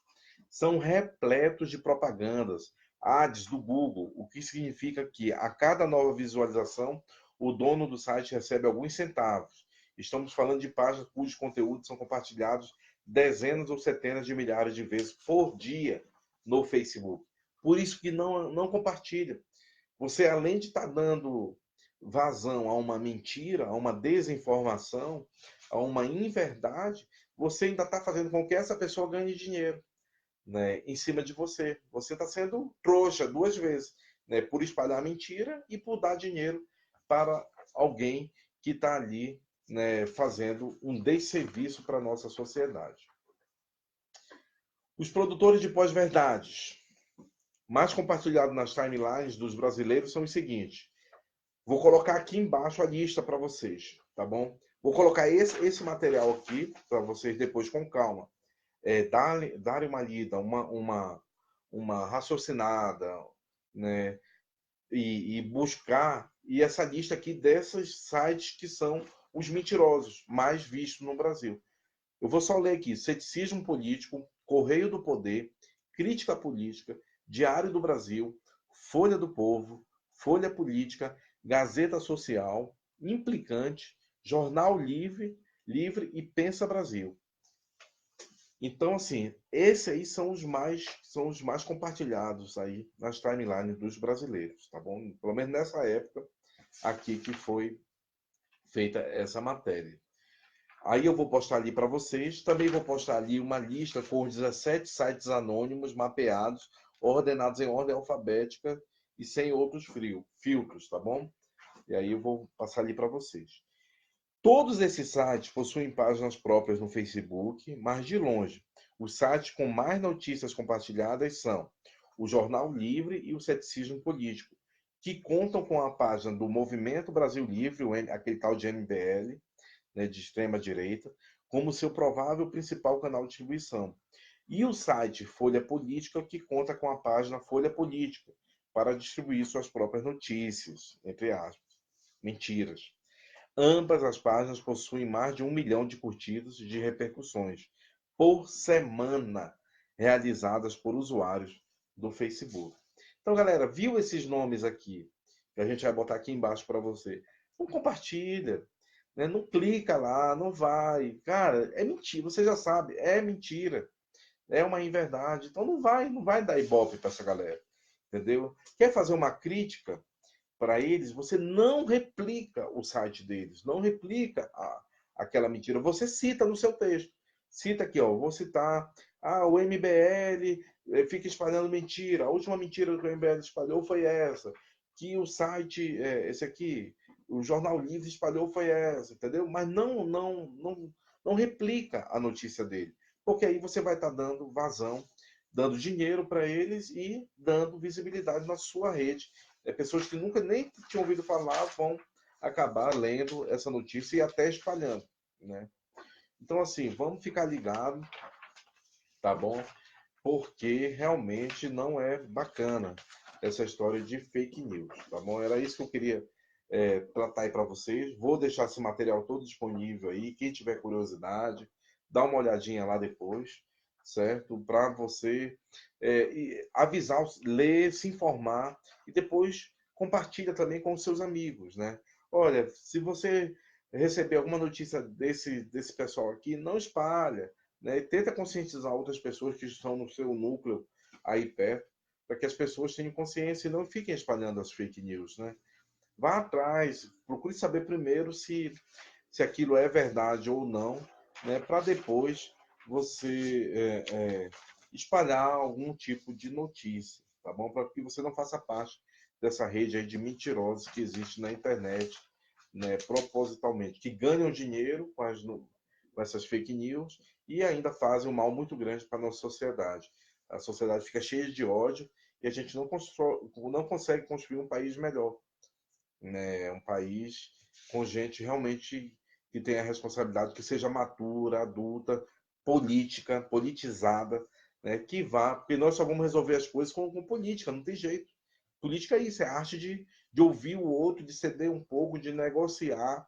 São repletos de propagandas, ads do Google, o que significa que a cada nova visualização, o dono do site recebe alguns centavos. Estamos falando de páginas cujos conteúdos são compartilhados dezenas ou centenas de milhares de vezes por dia no Facebook. Por isso que não compartilha. Você, além de estar dando vazão a uma mentira, a uma desinformação, a uma inverdade, você ainda está fazendo com que essa pessoa ganhe dinheiro, né, em cima de você. Você está sendo trouxa duas vezes, né, por espalhar mentira e por dar dinheiro para alguém que está ali, né, fazendo um desserviço para a nossa sociedade. Os produtores de pós-verdades mais compartilhados nas timelines dos brasileiros são os seguintes. Vou colocar aqui embaixo a lista para vocês, tá bom? Vou colocar esse material aqui para vocês depois com calma. Darem uma lida, uma raciocinada, né? E buscar, e essa lista aqui desses sites que são os mentirosos mais vistos no Brasil. Eu vou só ler aqui: Ceticismo Político, Correio do Poder, Crítica Política, Diário do Brasil, Folha do Povo, Folha Política, Gazeta Social, Implicante, Jornal Livre e Pensa Brasil. Então, assim, esses aí são os mais compartilhados aí nas timelines dos brasileiros, tá bom? Pelo menos nessa época aqui que foi feita essa matéria. Aí eu vou postar ali para vocês. Também vou postar ali uma lista com os 17 sites anônimos mapeados, ordenados em ordem alfabética e sem outros filtros, tá bom? E aí eu vou passar ali para vocês. Todos esses sites possuem páginas próprias no Facebook, mas de longe, os sites com mais notícias compartilhadas são o Jornal Livre e o Ceticismo Político, que contam com a página do Movimento Brasil Livre, aquele tal de MBL, né, de extrema-direita, como seu provável principal canal de distribuição. E o site Folha Política, que conta com a página Folha Política, para distribuir suas próprias notícias, entre aspas, mentiras. Ambas as páginas possuem mais de 1 milhão de curtidas e de repercussões por semana realizadas por usuários do Facebook. Então, galera, viu esses nomes aqui? Que a gente vai botar aqui embaixo para você. Não compartilha, né? Não clica lá, não vai. Cara, é mentira, você já sabe, é mentira. É uma inverdade. Então não vai dar ibope para essa galera. Entendeu? Quer fazer uma crítica para eles, você não replica o site deles, não replica aquela mentira. Você cita no seu texto. Cita aqui, ó, vou citar, o MBL fica espalhando mentira. A última mentira que o MBL espalhou foi essa. Que o site, esse aqui, o Jornal Livre espalhou foi essa, entendeu? Mas não replica a notícia dele. Porque aí você vai estar dando vazão, dando dinheiro para eles e dando visibilidade na sua rede. Pessoas que nunca nem tinham ouvido falar vão acabar lendo essa notícia e até espalhando, né? Então, assim, vamos ficar ligado, tá bom? Porque realmente não é bacana essa história de fake news, tá bom? Era isso que eu queria tratar aí para vocês. Vou deixar esse material todo disponível aí. Quem tiver curiosidade, dá uma olhadinha lá depois, certo? Para você avisar, ler, se informar e depois compartilha também com os seus amigos, né? Olha, se você receber alguma notícia desse pessoal aqui, não espalha, né? Tenta conscientizar outras pessoas que estão no seu núcleo aí perto, para que as pessoas tenham consciência e não fiquem espalhando as fake news, né? Vá atrás, procure saber primeiro se aquilo é verdade ou não, né? Para depois você espalhar algum tipo de notícia, tá bom? Para que você não faça parte dessa rede aí de mentirosos que existe na internet, né? Propositalmente, que ganham dinheiro com essas fake news e ainda fazem um mal muito grande para a nossa sociedade. A sociedade fica cheia de ódio e a gente não consegue construir um país melhor, né? Um país com gente realmente que tenha responsabilidade, que seja matura, adulta, política, politizada, né? Que vá, porque nós só vamos resolver as coisas com política, não tem jeito. Política é isso, é a arte de ouvir o outro, de ceder um pouco, de negociar,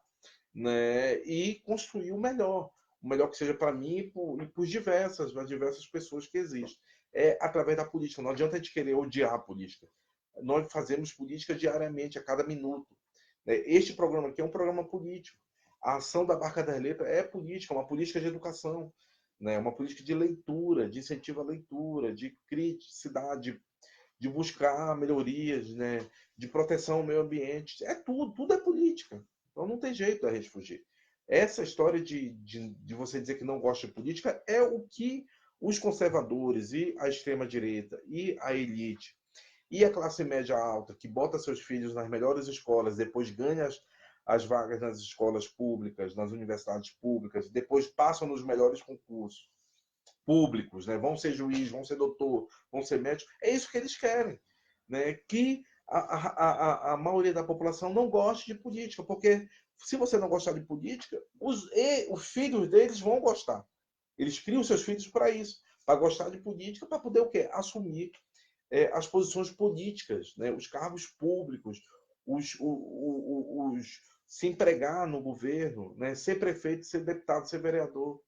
né? E construir o melhor que seja para mim e por as diversas pessoas que existem. É através da política. Não adianta a gente querer odiar a política. Nós fazemos política diariamente, a cada minuto. Este programa aqui é um programa político. A ação da Barca das Letras é política, uma política de educação, né? Uma política de leitura, de incentivo à leitura, de criticidade, de buscar melhorias, né? De proteção ao meio ambiente. É tudo é política. Então não tem jeito da gente fugir. Essa história de você dizer que não gosta de política é o que os conservadores e a extrema-direita e a elite e a classe média alta, que bota seus filhos nas melhores escolas, depois ganha as vagas nas escolas públicas, nas universidades públicas, depois passam nos melhores concursos públicos, né? Vão ser juiz, vão ser doutor, vão ser médico. É isso que eles querem, né? Que a maioria da população não goste de política, porque se você não gostar de política, os filhos deles vão gostar. Eles criam seus filhos para isso, para gostar de política, para poder o quê? Assumir as posições políticas, né? Os cargos públicos, se empregar no governo, né? Ser prefeito, ser deputado, ser vereador.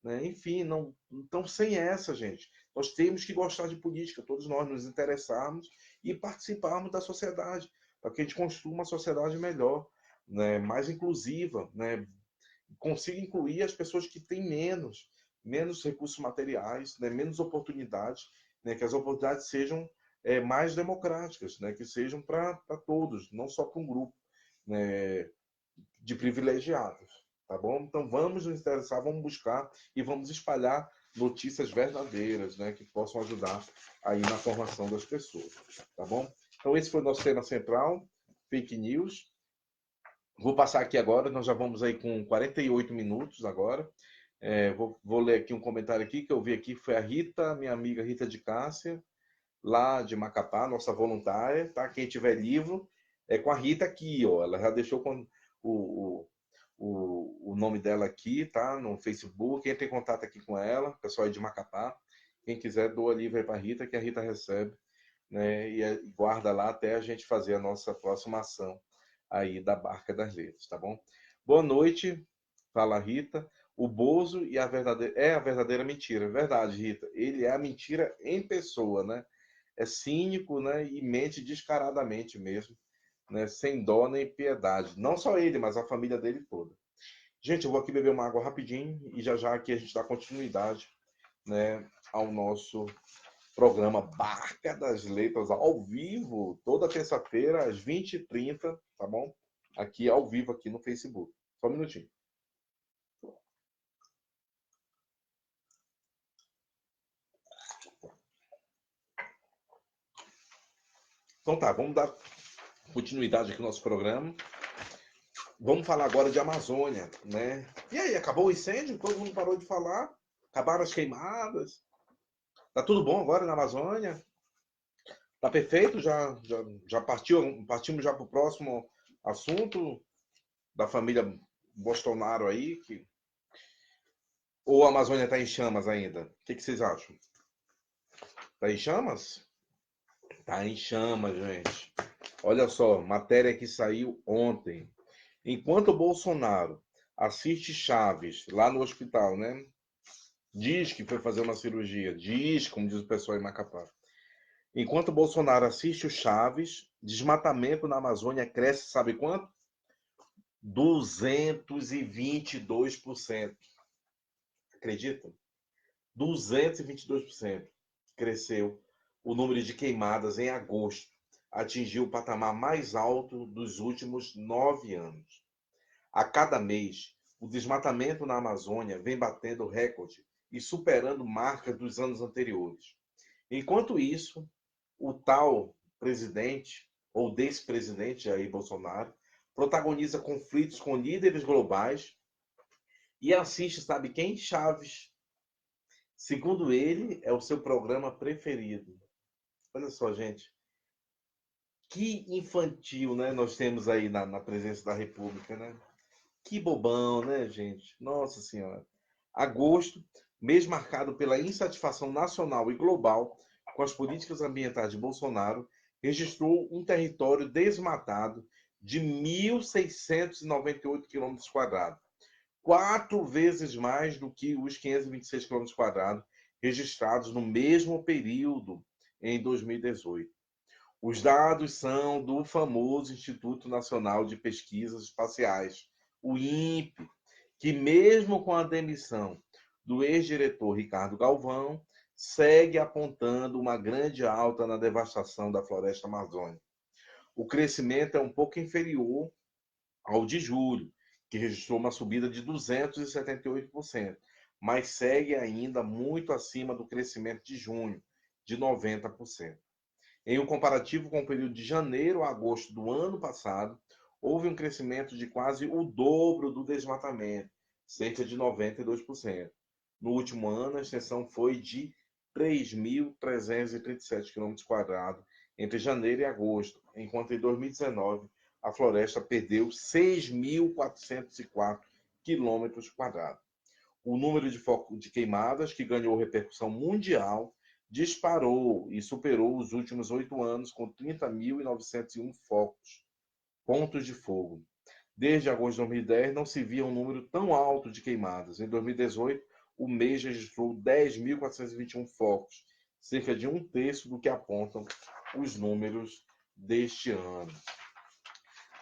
Né? Enfim, não, então sem essa, gente, nós temos que gostar de política, todos nós nos interessarmos e participarmos da sociedade, para que a gente construa uma sociedade melhor, né? Mais inclusiva, né? Consiga incluir as pessoas que têm menos recursos materiais, né? Menos oportunidades, né? Que as oportunidades sejam mais democráticas, né? Que sejam para todos, não só para um grupo, né? De privilegiados, tá bom? Então vamos nos interessar, vamos buscar e vamos espalhar notícias verdadeiras, né, que possam ajudar aí na formação das pessoas, tá bom? Então esse foi o nosso tema central, fake news. Vou passar aqui agora, nós já vamos aí com 48 minutos agora. Vou ler aqui um comentário aqui que eu vi aqui, foi a Rita, minha amiga Rita de Cássia, lá de Macapá, nossa voluntária, tá? Quem tiver livro, é com a Rita aqui, ó. Ela já deixou com o nome dela aqui, tá? No Facebook. Entre em contato aqui com ela, pessoal aí de Macapá. Quem quiser, doa livro aí para a Rita, que a Rita recebe, né? E guarda lá até a gente fazer a nossa próxima ação aí da Barca das Letras, tá bom? Boa noite, fala a Rita. O Bozo é a verdadeira mentira. É verdade, Rita. Ele é a mentira em pessoa, né? É cínico, né? E mente descaradamente mesmo, né? Sem dó nem piedade. Não só ele, mas a família dele toda. Gente, eu vou aqui beber uma água rapidinho e já já aqui a gente dá continuidade, né, ao nosso programa Barca das Letras ao vivo, toda terça-feira às 20h30, tá bom? Aqui ao vivo aqui no Facebook. Só um minutinho. Então tá, vamos dar continuidade aqui no nosso programa. Vamos falar agora de Amazônia, né? E aí, acabou o incêndio? Todo mundo parou de falar? Acabaram as queimadas? Tá tudo bom agora na Amazônia? Tá perfeito? Já partimos já para o próximo assunto da família Bolsonaro aí? Ou a Amazônia está em chamas ainda? O que vocês acham? Tá em chamas? Tá em chamas, gente. Olha só, matéria que saiu ontem. Enquanto o Bolsonaro assiste Chaves lá no hospital, né? Diz que foi fazer uma cirurgia. Diz, como diz o pessoal em Macapá. Enquanto Bolsonaro assiste o Chaves, desmatamento na Amazônia cresce, sabe quanto? 222%. Acredita? 222% cresceu o número de queimadas em agosto. Atingiu o patamar mais alto dos últimos 9 anos. A cada mês, o desmatamento na Amazônia vem batendo recorde e superando marcas dos anos anteriores. Enquanto isso, o tal presidente, ou despresidente Jair Bolsonaro, protagoniza conflitos com líderes globais e assiste, sabe quem? Chaves. Segundo ele, é o seu programa preferido. Olha só, gente. Que infantil, né? Nós temos aí na presença da República, né? Que bobão, né, gente? Nossa Senhora. Agosto, mês marcado pela insatisfação nacional e global com as políticas ambientais de Bolsonaro, registrou um território desmatado de 1.698 quilômetros quadrados, 4 vezes mais do que os 526 quilômetros quadrados registrados no mesmo período em 2018. Os dados são do famoso Instituto Nacional de Pesquisas Espaciais, o INPE, que mesmo com a demissão do ex-diretor Ricardo Galvão, segue apontando uma grande alta na devastação da floresta amazônica. O crescimento é um pouco inferior ao de julho, que registrou uma subida de 278%, mas segue ainda muito acima do crescimento de junho, de 90%. Em um comparativo com o período de janeiro a agosto do ano passado, houve um crescimento de quase o dobro do desmatamento, cerca de 92%. No último ano, a extensão foi de 3.337 km² entre janeiro e agosto, enquanto em 2019 a floresta perdeu 6.404 km². O número de focos de queimadas, que ganhou repercussão mundial, disparou e superou os últimos 8 anos, com 30.901 pontos de fogo. Desde agosto de 2010, não se via um número tão alto de queimadas. Em 2018, o mês registrou 10.421 focos, cerca de um terço do que apontam os números deste ano.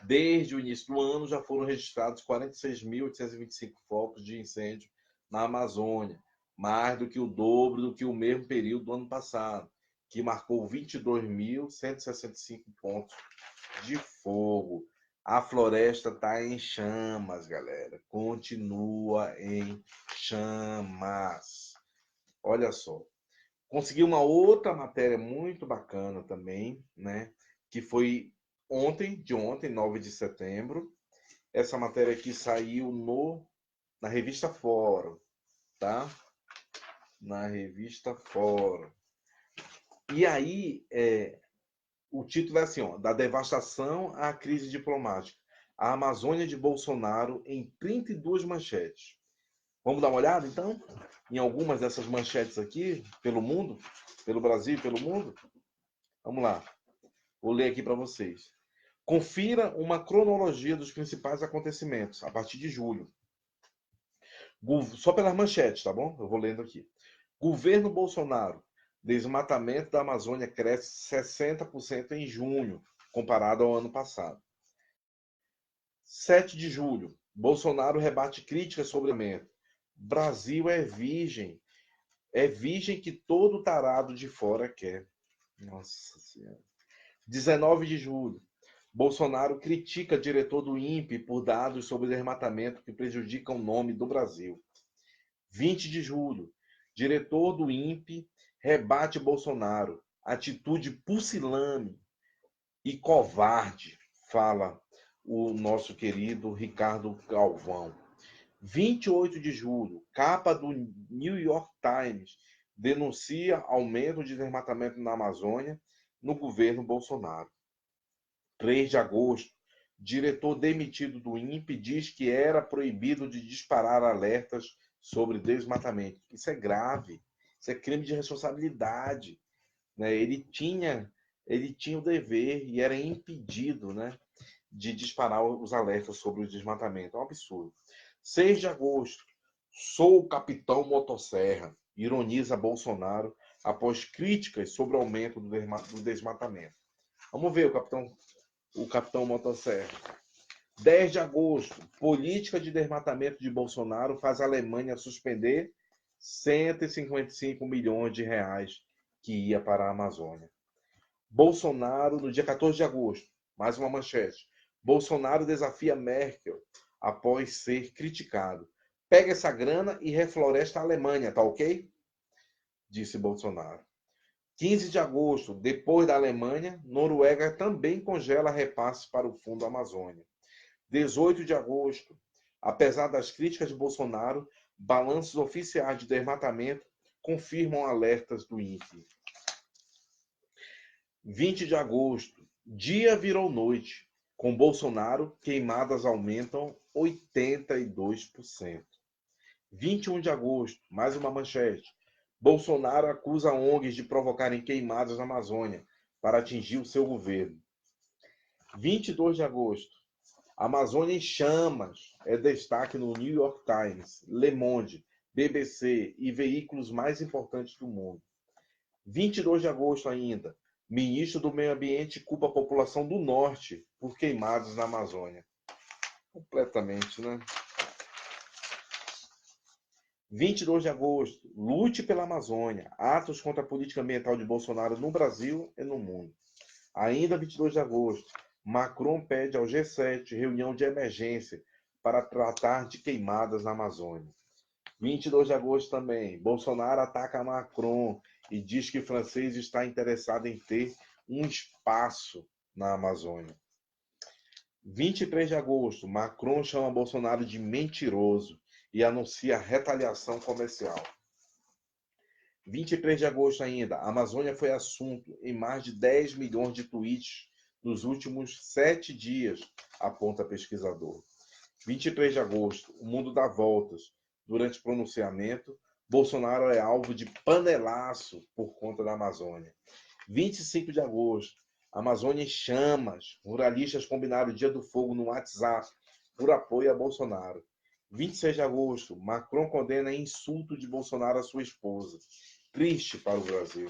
Desde o início do ano, já foram registrados 46.825 focos de incêndio na Amazônia, mais do que o dobro do que o mesmo período do ano passado, que marcou 22.165 pontos de fogo. A floresta está em chamas, galera. Continua em chamas. Olha só. Consegui uma outra matéria muito bacana também, né? Que foi de ontem, 9 de setembro. Essa matéria aqui saiu na revista Fórum, tá? Na revista Fórum. E aí, o título é assim, ó, da devastação à crise diplomática. A Amazônia de Bolsonaro em 32 manchetes. Vamos dar uma olhada, então, em algumas dessas manchetes aqui, pelo mundo, pelo Brasil e pelo mundo? Vamos lá. Vou ler aqui para vocês. Confira uma cronologia dos principais acontecimentos a partir de julho. Só pelas manchetes, tá bom? Eu vou lendo aqui. Governo Bolsonaro. Desmatamento da Amazônia cresce 60% em junho, comparado ao ano passado. 7 de julho. Bolsonaro rebate críticas sobre o aumento. Brasil é virgem. É virgem que todo tarado de fora quer. Nossa Senhora. 19 de julho. Bolsonaro critica diretor do INPE por dados sobre desmatamento que prejudicam o nome do Brasil. 20 de julho. Diretor do INPE rebate Bolsonaro. Atitude pusilânime e covarde, fala o nosso querido Ricardo Galvão. 28 de julho. Capa do New York Times denuncia aumento de desmatamento na Amazônia no governo Bolsonaro. 3 de agosto. Diretor demitido do INPE diz que era proibido de disparar alertas sobre desmatamento. Isso é grave. Isso é crime de responsabilidade. Né? Ele tinha o dever e era impedido, né, de disparar os alertas sobre o desmatamento. É um absurdo. 6 de agosto. Sou o capitão Motosserra, ironiza Bolsonaro após críticas sobre o aumento do desmatamento. Vamos ver o capitão Motosserra. 10 de agosto, política de desmatamento de Bolsonaro faz a Alemanha suspender 155 milhões de reais que ia para a Amazônia. Bolsonaro, no dia 14 de agosto, mais uma manchete. Bolsonaro desafia Merkel após ser criticado. Pega essa grana e refloresta a Alemanha, tá ok? Disse Bolsonaro. 15 de agosto, depois da Alemanha, Noruega também congela repasses para o Fundo Amazônia. 18 de agosto, apesar das críticas de Bolsonaro, balanços oficiais de desmatamento confirmam alertas do INPE. 20 de agosto, dia virou noite. Com Bolsonaro, queimadas aumentam 82%. 21 de agosto, mais uma manchete. Bolsonaro acusa ONGs de provocarem queimadas na Amazônia para atingir o seu governo. 22 de agosto, Amazônia em chamas é destaque no New York Times, Le Monde, BBC e veículos mais importantes do mundo. 22 de agosto ainda, ministro do Meio Ambiente culpa a população do Norte por queimadas na Amazônia. Completamente, né? 22 de agosto, lute pela Amazônia, atos contra a política ambiental de Bolsonaro no Brasil e no mundo. Ainda 22 de agosto, Macron pede ao G7 reunião de emergência para tratar de queimadas na Amazônia. 22 de agosto também, Bolsonaro ataca Macron e diz que o francês está interessado em ter um espaço na Amazônia. 23 de agosto, Macron chama Bolsonaro de mentiroso e anuncia retaliação comercial. 23 de agosto ainda, a Amazônia foi assunto em mais de 10 milhões de tweets nos últimos 7 dias, aponta pesquisador. 23 de agosto, o mundo dá voltas. Durante o pronunciamento, Bolsonaro é alvo de panelaço por conta da Amazônia. 25 de agosto, Amazônia em chamas. Ruralistas combinaram o Dia do Fogo no WhatsApp por apoio a Bolsonaro. 26 de agosto, Macron condena insulto de Bolsonaro à sua esposa. Triste para o Brasil.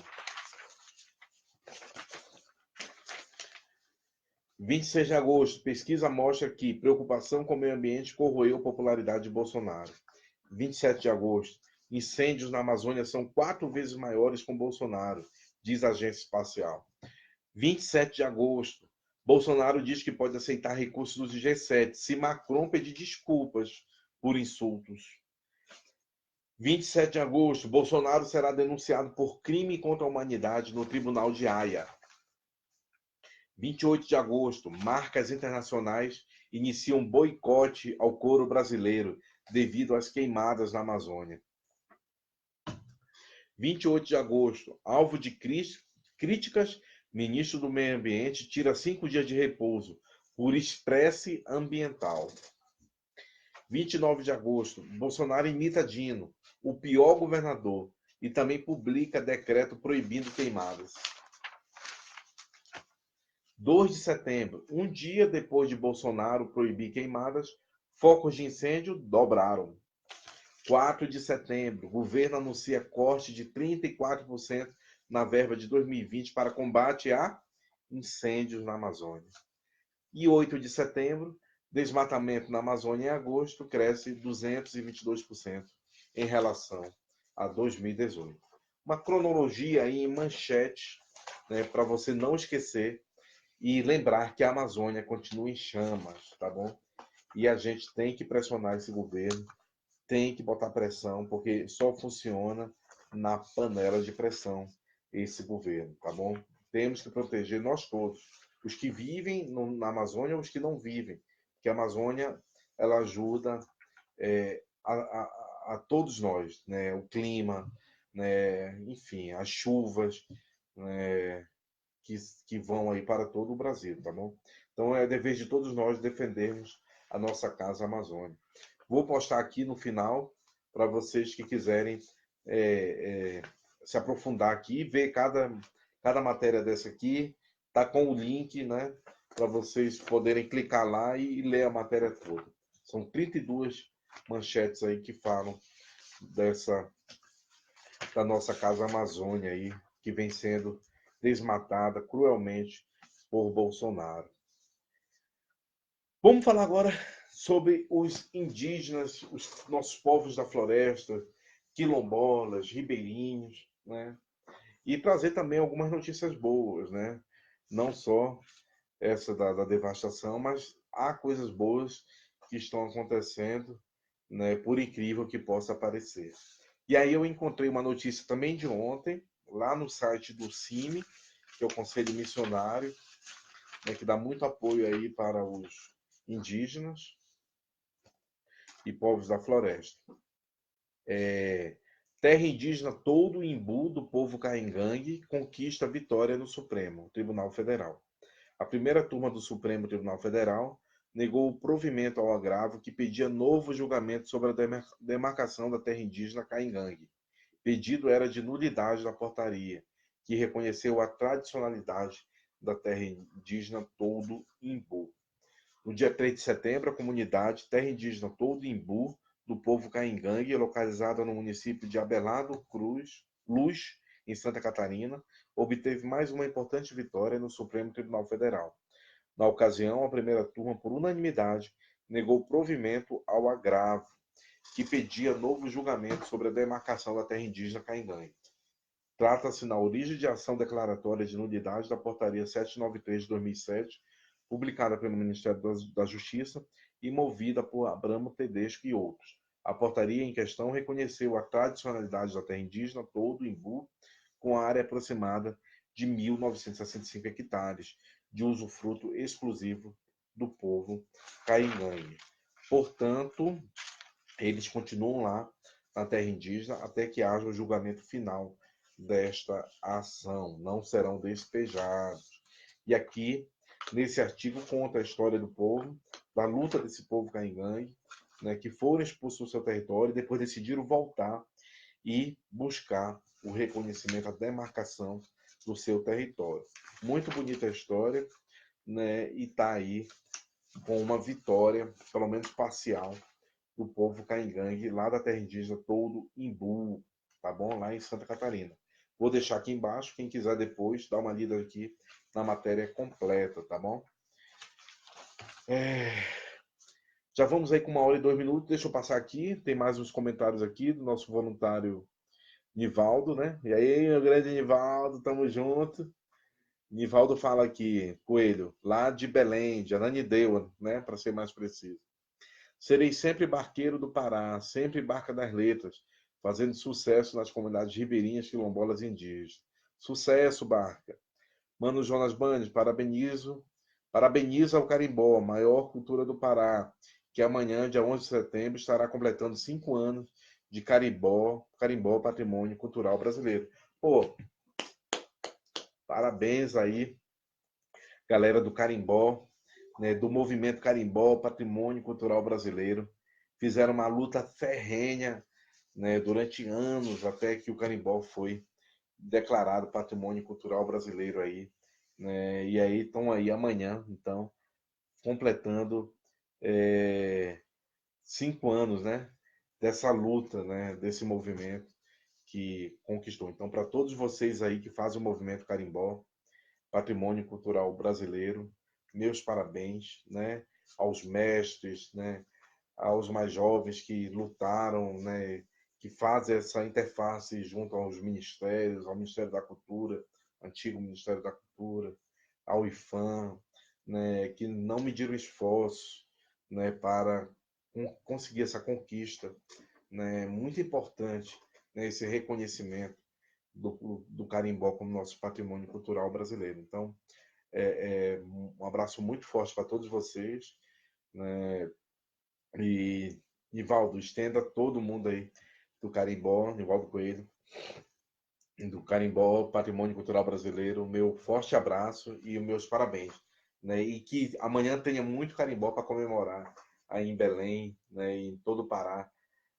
26 de agosto, pesquisa mostra que preocupação com o meio ambiente corroeu a popularidade de Bolsonaro. 27 de agosto, incêndios na Amazônia são 4 vezes maiores com Bolsonaro, diz a agência espacial. 27 de agosto, Bolsonaro diz que pode aceitar recursos do G7 se Macron pedir desculpas por insultos. 27 de agosto, Bolsonaro será denunciado por crime contra a humanidade no Tribunal de Haia. 28 de agosto, marcas internacionais iniciam boicote ao couro brasileiro devido às queimadas na Amazônia. 28 de agosto, alvo de críticas, ministro do Meio Ambiente tira 5 dias de repouso por estresse ambiental. 29 de agosto, Bolsonaro imita Dino, o pior governador, e também publica decreto proibindo queimadas. 2 de setembro, um dia depois de Bolsonaro proibir queimadas, focos de incêndio dobraram. 4 de setembro, o governo anuncia corte de 34% na verba de 2020 para combate a incêndios na Amazônia. E 8 de setembro, desmatamento na Amazônia em agosto cresce 222% em relação a 2018. Uma cronologia aí em manchete, né, para você não esquecer e lembrar que a Amazônia continua em chamas, tá bom? E a gente tem que pressionar esse governo, tem que botar pressão, porque só funciona na panela de pressão esse governo, tá bom? Temos que proteger nós todos, os que vivem na Amazônia ou os que não vivem, porque a Amazônia ela ajuda a todos nós, né? O clima, né? Enfim, as chuvas, né? Que vão aí para todo o Brasil, tá bom? Então é dever de todos nós defendermos a nossa casa Amazônia. Vou postar aqui no final para vocês que quiserem se aprofundar aqui, ver cada matéria dessa aqui, tá com o link, né, para vocês poderem clicar lá e ler a matéria toda. São 32 manchetes aí que falam da nossa Casa Amazônia aí, que vem sendo desmatada cruelmente por Bolsonaro. Vamos falar agora sobre os indígenas, os nossos povos da floresta, quilombolas, ribeirinhos, né? E trazer também algumas notícias boas, né? Não só essa da devastação, mas há coisas boas que estão acontecendo, né? Por incrível que possa parecer. E aí eu encontrei uma notícia também de ontem, lá no site do CIMI, que é o Conselho Missionário, né, que dá muito apoio aí para os indígenas e povos da floresta. Terra indígena todo Imbu do povo Caingangue conquista vitória no Supremo Tribunal Federal. A primeira turma do Supremo Tribunal Federal negou o provimento ao agravo que pedia novo julgamento sobre a demarcação da terra indígena Caingangue. Pedido era de nulidade da portaria, que reconheceu a tradicionalidade da terra indígena todo Imbu. No dia 3 de setembro, a comunidade Terra Indígena Todo Imbu, do povo Caingangue, localizada no município de Abelardo Luz, em Santa Catarina, obteve mais uma importante vitória no Supremo Tribunal Federal. Na ocasião, a primeira turma, por unanimidade, negou provimento ao agravo, que pedia novo julgamento sobre a demarcação da terra indígena Caingangue. Trata-se na origem de ação declaratória de nulidade da Portaria 793 de 2007, publicada pelo Ministério da Justiça e movida por Abramo Tedesco e outros. A portaria em questão reconheceu a tradicionalidade da terra indígena todo Imbu, com a área aproximada de 1.965 hectares, de usufruto exclusivo do povo Caingangue. Portanto, eles continuam lá na terra indígena até que haja o julgamento final desta ação, não serão despejados. E aqui, nesse artigo, conta a história do povo, da luta desse povo Caingangue, né, que foram expulsos do seu território e depois decidiram voltar e buscar o reconhecimento, a demarcação do seu território. Muito bonita a história, né, e está aí com uma vitória, pelo menos parcial, do povo Caingangue, lá da terra indígena todo Imbu, tá bom? Lá em Santa Catarina. Vou deixar aqui embaixo, quem quiser depois, dá uma lida aqui na matéria completa, tá bom? Já vamos aí com 1h02, deixa eu passar aqui, tem mais uns comentários aqui do nosso voluntário Nivaldo, né? E aí, meu grande Nivaldo, tamo junto. Nivaldo fala aqui, Coelho, lá de Belém, de Ananindeua, né? Para ser mais preciso. Serei sempre barqueiro do Pará, sempre barca das letras, fazendo sucesso nas comunidades ribeirinhas, quilombolas e indígenas. Sucesso, barca. Mano Jonas Bandes, parabeniza o Carimbó, maior cultura do Pará, que amanhã, dia 11 de setembro, estará completando 5 anos de Carimbó, Patrimônio Cultural Brasileiro. Pô, parabéns aí, galera do Carimbó, né, do movimento Carimbó, Patrimônio Cultural Brasileiro. Fizeram uma luta ferrenha, né, durante anos, até que o carimbó foi declarado Patrimônio Cultural Brasileiro aí, né, e aí estão aí amanhã, então, completando 5 anos, né, dessa luta, né, desse movimento que conquistou. Então, para todos vocês aí que fazem o movimento Carimbó, Patrimônio Cultural Brasileiro, meus parabéns, né, aos mestres, né, aos mais jovens que lutaram, né, que fazem essa interface junto aos ministérios, ao Ministério da Cultura, antigo Ministério da Cultura, ao IFAM, né, que não mediram esforço, né, para conseguir essa conquista, né, muito importante, né, esse reconhecimento do carimbó como nosso patrimônio cultural brasileiro. Então, um abraço muito forte para todos vocês, né, e Nivaldo, estenda todo mundo aí do carimbó, Nivaldo Coelho, do Carimbó, Patrimônio Cultural Brasileiro, meu forte abraço e os meus parabéns, né? E que amanhã tenha muito carimbó para comemorar aí em Belém, né, e em todo o Pará,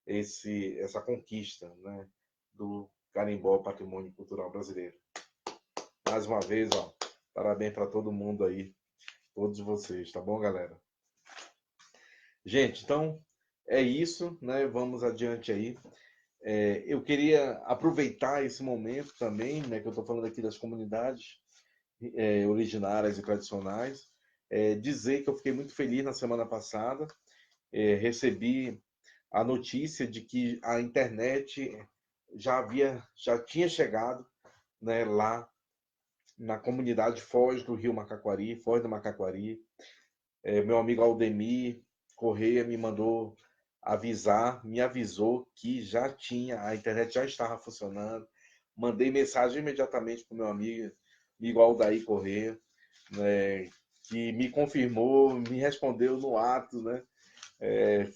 essa conquista, né, do Carimbó, Patrimônio Cultural Brasileiro. Mais uma vez, ó, parabéns para todo mundo aí, todos vocês, tá bom, galera? Gente, então, é isso, né? Vamos adiante aí. Eu queria aproveitar esse momento também, né, que eu estou falando aqui das comunidades originárias e tradicionais, dizer que eu fiquei muito feliz na semana passada. Recebi a notícia de que a internet já tinha chegado, né, lá na comunidade Foz do Rio Macaquari, Foz do Macaquari. Meu amigo Aldemir Correia me mandou avisar, me avisou que já tinha, a internet já estava funcionando. Mandei mensagem imediatamente para o meu amigo Aldair Correia, né, que me confirmou, me respondeu no ato, né?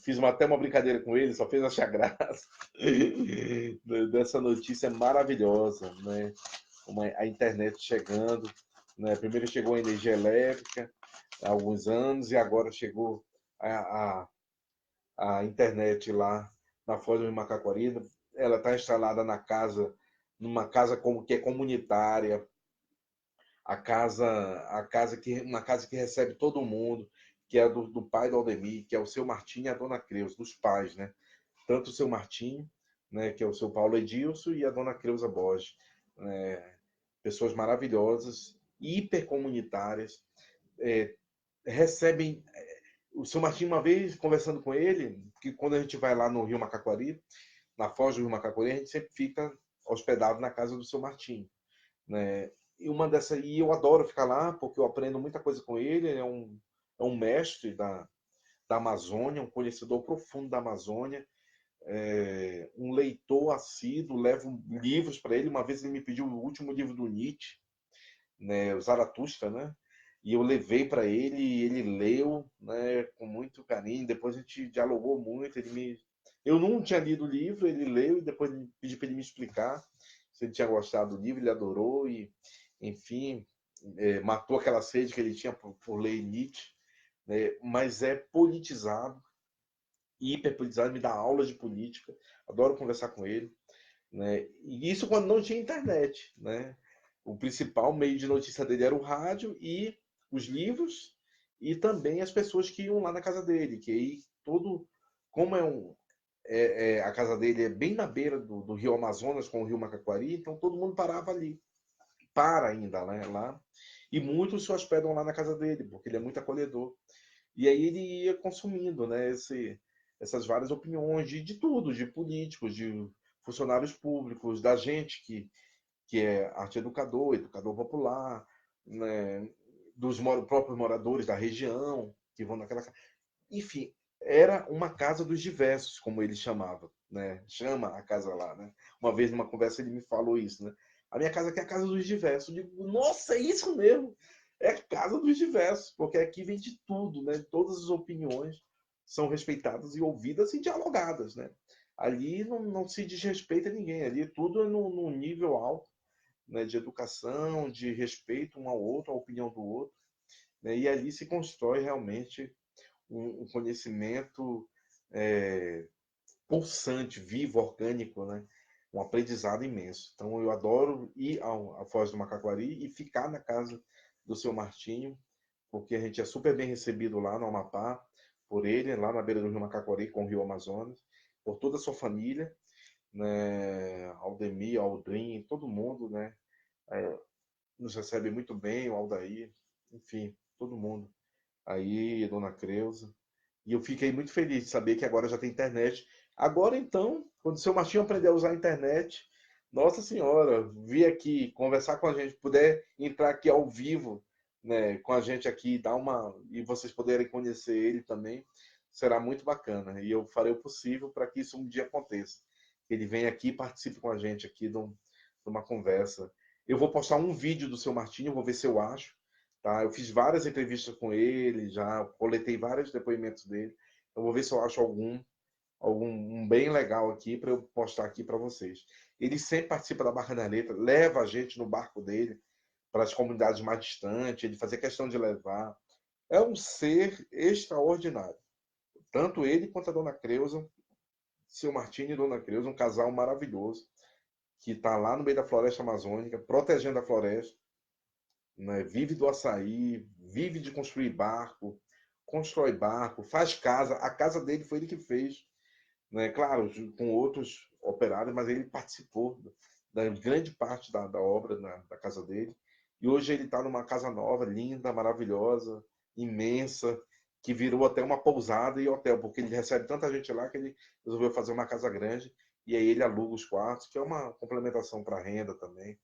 Fiz até uma brincadeira com ele, só fez achar graça dessa notícia maravilhosa, né? A internet chegando, né? Primeiro chegou a energia elétrica há alguns anos e agora chegou a, a, a internet lá na Foz do Macaquari. Ela está instalada na casa, numa casa como que é comunitária, uma casa que recebe todo mundo, que é do pai do Aldemir, que é o seu Martinho e a dona Creuza, dos pais, né? Tanto o seu Martinho, né, que é o seu Paulo Edilson, e a dona Creuza Borges, né? Pessoas maravilhosas, hipercomunitárias, é, recebem. O seu Martinho, uma vez conversando com ele, que quando a gente vai lá no Rio Macaquari, na foz do Rio Macaquari, a gente sempre fica hospedado na casa do seu Martinho, né? E eu adoro ficar lá porque eu aprendo muita coisa com ele. Ele é um mestre da Amazônia, um conhecedor profundo da Amazônia, um leitor assíduo. Levo livros para ele. Uma vez ele me pediu o último livro do Nietzsche, né, o Zaratustra, né? E eu levei para ele e ele leu, né, com muito carinho. Depois a gente dialogou muito. Eu não tinha lido o livro, ele leu e depois pedi para ele me explicar se ele tinha gostado do livro. Ele adorou e, enfim, matou aquela sede que ele tinha por ler Nietzsche, né? Mas é politizado, hiperpolitizado, me dá aulas de política. Adoro conversar com ele, né? E isso quando não tinha internet, né? O principal meio de notícia dele era o rádio e os livros e também as pessoas que iam lá na casa dele, que aí todo, como a casa dele é bem na beira do Rio Amazonas com o Rio Macaquari, então todo mundo parava ali, para ainda, né, lá, e muitos se hospedam lá na casa dele, porque ele é muito acolhedor. E aí ele ia consumindo, né, essas várias opiniões de tudo, de políticos, de funcionários públicos, da gente que é arte educador, educador popular, né, dos próprios moradores da região, que vão naquela casa. Enfim, era uma casa dos diversos, como ele chamava, né? Chama a casa lá, né? Uma vez numa conversa ele me falou isso, né? A minha casa aqui é a casa dos diversos. Eu digo, nossa, é isso mesmo. É a casa dos diversos, porque aqui vem de tudo, né? Todas as opiniões são respeitadas e ouvidas e dialogadas, né? Ali não se desrespeita ninguém, ali tudo é num nível alto, né? De educação, de respeito um ao outro, à opinião do outro, né? E ali se constrói realmente um conhecimento é, pulsante, vivo, orgânico, né? Um aprendizado imenso. Então eu adoro ir à Foz do Macaquari e ficar na casa do seu Martinho, porque a gente é super bem recebido lá no Amapá, por ele, lá na beira do Rio Macaquari, com o Rio Amazonas, por toda a sua família, né? Aldemir, Aldrin, todo mundo, né? É, nos recebe muito bem, o Aldair, enfim, todo mundo. Aí, Dona Creuza. E eu fiquei muito feliz de saber que agora já tem internet. Agora, então, quando o seu Martinho aprender a usar a internet, nossa senhora, vir aqui conversar com a gente, puder entrar aqui ao vivo, né, com a gente aqui, dar e vocês poderem conhecer ele também, será muito bacana. E eu farei o possível para que isso um dia aconteça. Que ele venha aqui e participe com a gente aqui de uma conversa. Eu vou postar um vídeo do seu Martinho, vou ver se eu acho. Tá? Eu fiz várias entrevistas com ele, já coletei vários depoimentos dele. Eu vou ver se eu acho algum um bem legal aqui para eu postar aqui para vocês. Ele sempre participa da Barra da Letra, leva a gente no barco dele para as comunidades mais distantes, ele fazia questão de levar. É um ser extraordinário. Tanto ele quanto a Dona Creuza, seu Martinho e Dona Creuza, um casal maravilhoso, que está lá no meio da floresta amazônica, protegendo a floresta, né? Vive do açaí, vive de construir barco, constrói barco, faz casa. A casa dele foi ele que fez, né? Claro, com outros operários, mas ele participou da grande parte da obra da casa dele. E hoje ele está numa casa nova, linda, maravilhosa, imensa, que virou até uma pousada e hotel, porque ele recebe tanta gente lá que ele resolveu fazer uma casa grande e aí ele aluga os quartos, que é uma complementação para a renda também.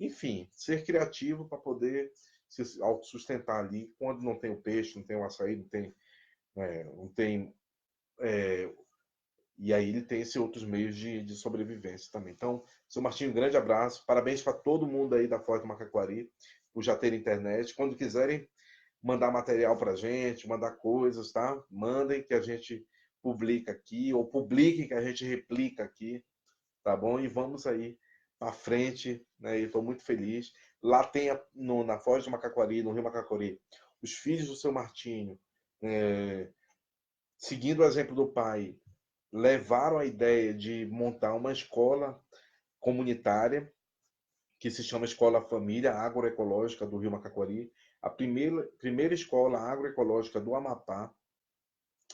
Enfim, ser criativo para poder se autossustentar ali quando não tem o peixe, não tem o açaí, não tem e aí ele tem esses outros meios de sobrevivência também. Então, seu Martinho, um grande abraço. Parabéns para todo mundo aí da Foz do Macaquari por já ter internet. Quando quiserem mandar material para a gente, mandar coisas, tá? Mandem que a gente publica aqui, ou publiquem que a gente replica aqui, tá bom? E vamos aí para frente, né? E estou muito feliz. Lá tem na Foz do Macaquari, no Rio Macaquari, os filhos do seu Martinho, é, seguindo o exemplo do pai, levaram a ideia de montar uma escola comunitária que se chama Escola Família Agroecológica do Rio Macaquari, a primeira escola agroecológica do Amapá,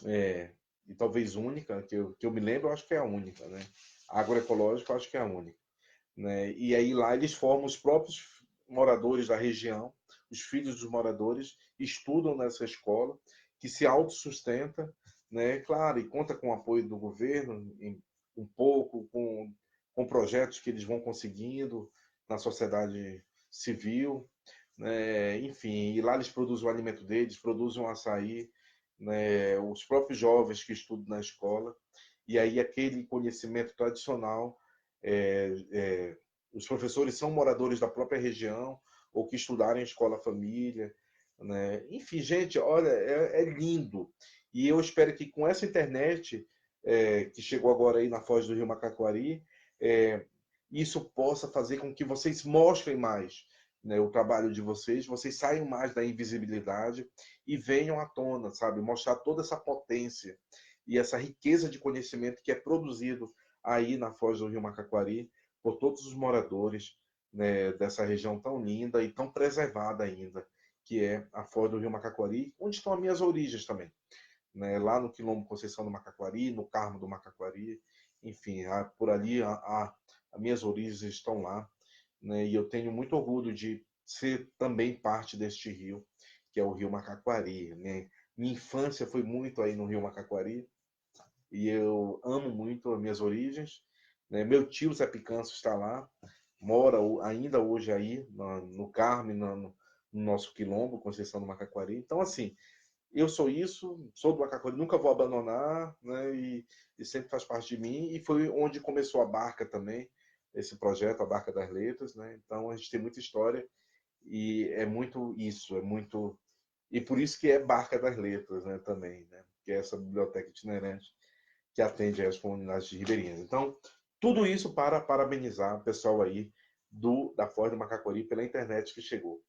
e talvez única, que eu me lembro, eu acho que é a única, né? Agroecológica, eu acho que é a única. Né? E aí lá eles formam os próprios moradores da região, os filhos dos moradores, estudam nessa escola, que se autossustenta, né? Claro, e conta com o apoio do governo, um pouco, com projetos que eles vão conseguindo na sociedade civil, né? Enfim, e lá eles produzem o alimento deles, produzem o açaí, né? Os próprios jovens que estudam na escola, e aí aquele conhecimento tradicional os professores são moradores da própria região ou que estudaram em escola família, né? Enfim, gente, olha, é lindo. E eu espero que com essa internet que chegou agora aí na Foz do Rio Macaquari, é, isso possa fazer com que vocês mostrem mais, né, o trabalho de vocês saiam mais da invisibilidade e venham à tona, sabe? Mostrar toda essa potência e essa riqueza de conhecimento que é produzido aí na Foz do Rio Macaquari por todos os moradores, né, dessa região tão linda e tão preservada ainda, que é a Foz do Rio Macaquari, onde estão as minhas origens também, né, lá no Quilombo Conceição do Macaquari, no Carmo do Macaquari, enfim, por ali as minhas origens estão lá, né, e eu tenho muito orgulho de ser também parte deste rio, que é o Rio Macaquari, né? Minha infância foi muito aí no Rio Macaquari, e eu amo muito as minhas origens, né? Meu tio Zé Picanço está lá, mora ainda hoje aí no Carme, no nosso quilombo, Conceição do Macaquari. Então, assim, eu sou isso, sou do Macaquari, nunca vou abandonar, né? E sempre faz parte de mim. E foi onde começou a Barca também, esse projeto, a Barca das Letras, né? Então, a gente tem muita história e é muito isso, é muito... E por isso que é Barca das Letras, né, também, né? Que é essa biblioteca itinerante que atende as comunidades ribeirinhas. Então, tudo isso para parabenizar o pessoal aí da Foz do Macaquari pela internet que chegou.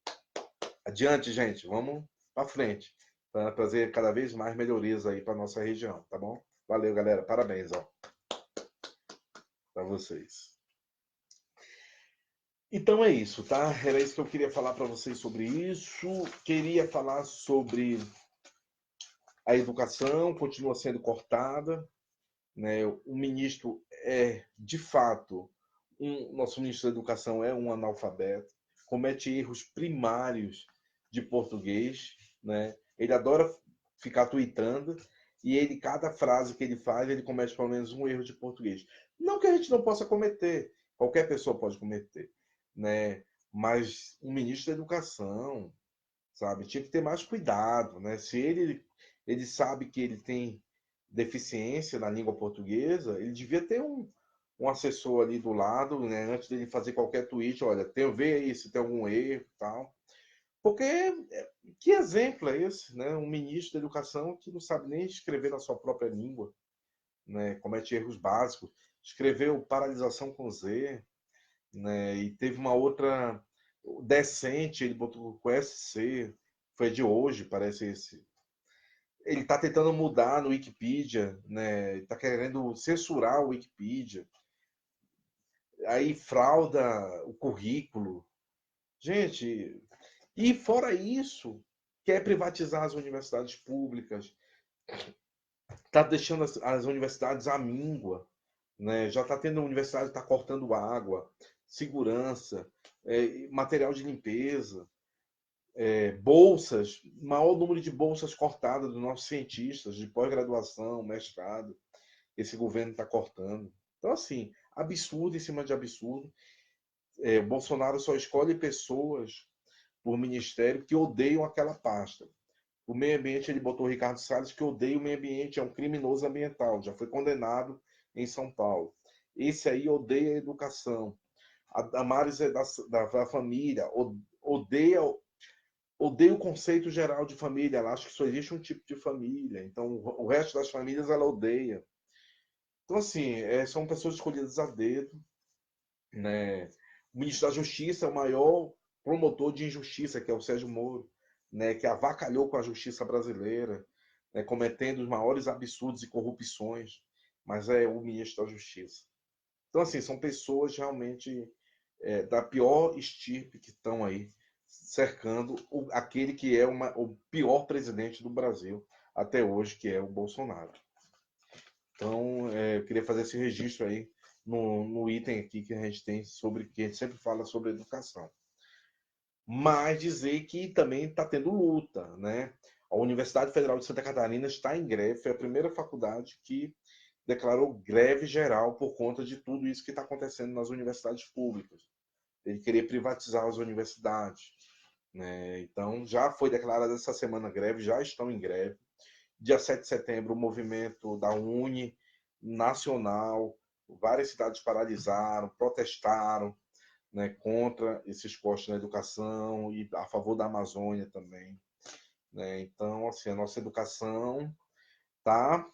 Adiante, gente, vamos para frente, para trazer cada vez mais melhorias aí para nossa região, tá bom? Valeu, galera, parabéns, ó, para vocês. Então é isso, tá? Era isso que eu queria falar para vocês sobre isso. Queria falar sobre a educação, continua sendo cortada, né? O ministro de fato, nosso ministro da Educação é um analfabeto, comete erros primários de português, né? Ele adora ficar tweetando e cada frase que ele faz, ele comete pelo menos um erro de português. Não que a gente não possa cometer, qualquer pessoa pode cometer, né? Mas um ministro da Educação, sabe, tinha que ter mais cuidado, né? Se ele sabe que ele tem deficiência na língua portuguesa, ele devia ter um assessor ali do lado, né, antes dele fazer qualquer tweet, olha, vê aí se tem algum erro e tal. Porque que exemplo é esse, né? Um ministro da Educação que não sabe nem escrever na sua própria língua, né? Comete erros básicos. Escreveu paralisação com Z, né? E teve uma outra decente, ele botou com SC, foi de hoje, parece esse. Ele está tentando mudar no Wikipedia, né? Está querendo censurar o Wikipedia. Aí frauda o currículo. Gente, e fora isso, quer privatizar as universidades públicas, está deixando as universidades à míngua, né? Já está tendo universidade que está cortando água, segurança, material de limpeza, bolsas, maior número de bolsas cortadas dos nossos cientistas de pós-graduação, mestrado, esse governo está cortando. Então, assim, absurdo em cima de absurdo. Bolsonaro só escolhe pessoas por ministério que odeiam aquela pasta. O meio ambiente, ele botou o Ricardo Salles, que odeia o meio ambiente, é um criminoso ambiental, já foi condenado em São Paulo. Esse aí odeia a educação. A Damares é da família, odeia o conceito geral de família, ela acha que só existe um tipo de família, então o resto das famílias ela odeia. Então, assim, são pessoas escolhidas a dedo, né? O ministro da Justiça é o maior promotor de injustiça, que é o Sérgio Moro, né? Que avacalhou com a justiça brasileira, né? Cometendo os maiores absurdos e corrupções, mas é o ministro da Justiça. Então, assim, são pessoas realmente da pior estirpe que estão aí cercando aquele que é o pior presidente do Brasil até hoje, que é o Bolsonaro. Então, eu queria fazer esse registro aí no item aqui que a gente tem sobre, que a gente sempre fala sobre educação. Mas dizer que também está tendo luta, né? A Universidade Federal de Santa Catarina está em greve, foi a primeira faculdade que declarou greve geral por conta de tudo isso que está acontecendo nas universidades públicas. Ele queria privatizar as universidades, né? Então, já foi declarada essa semana greve, já estão em greve. Dia 7 de setembro, o movimento da Uni nacional, várias cidades paralisaram, protestaram, né, contra esses cortes na educação e a favor da Amazônia também, né? Então, assim, a nossa educação tá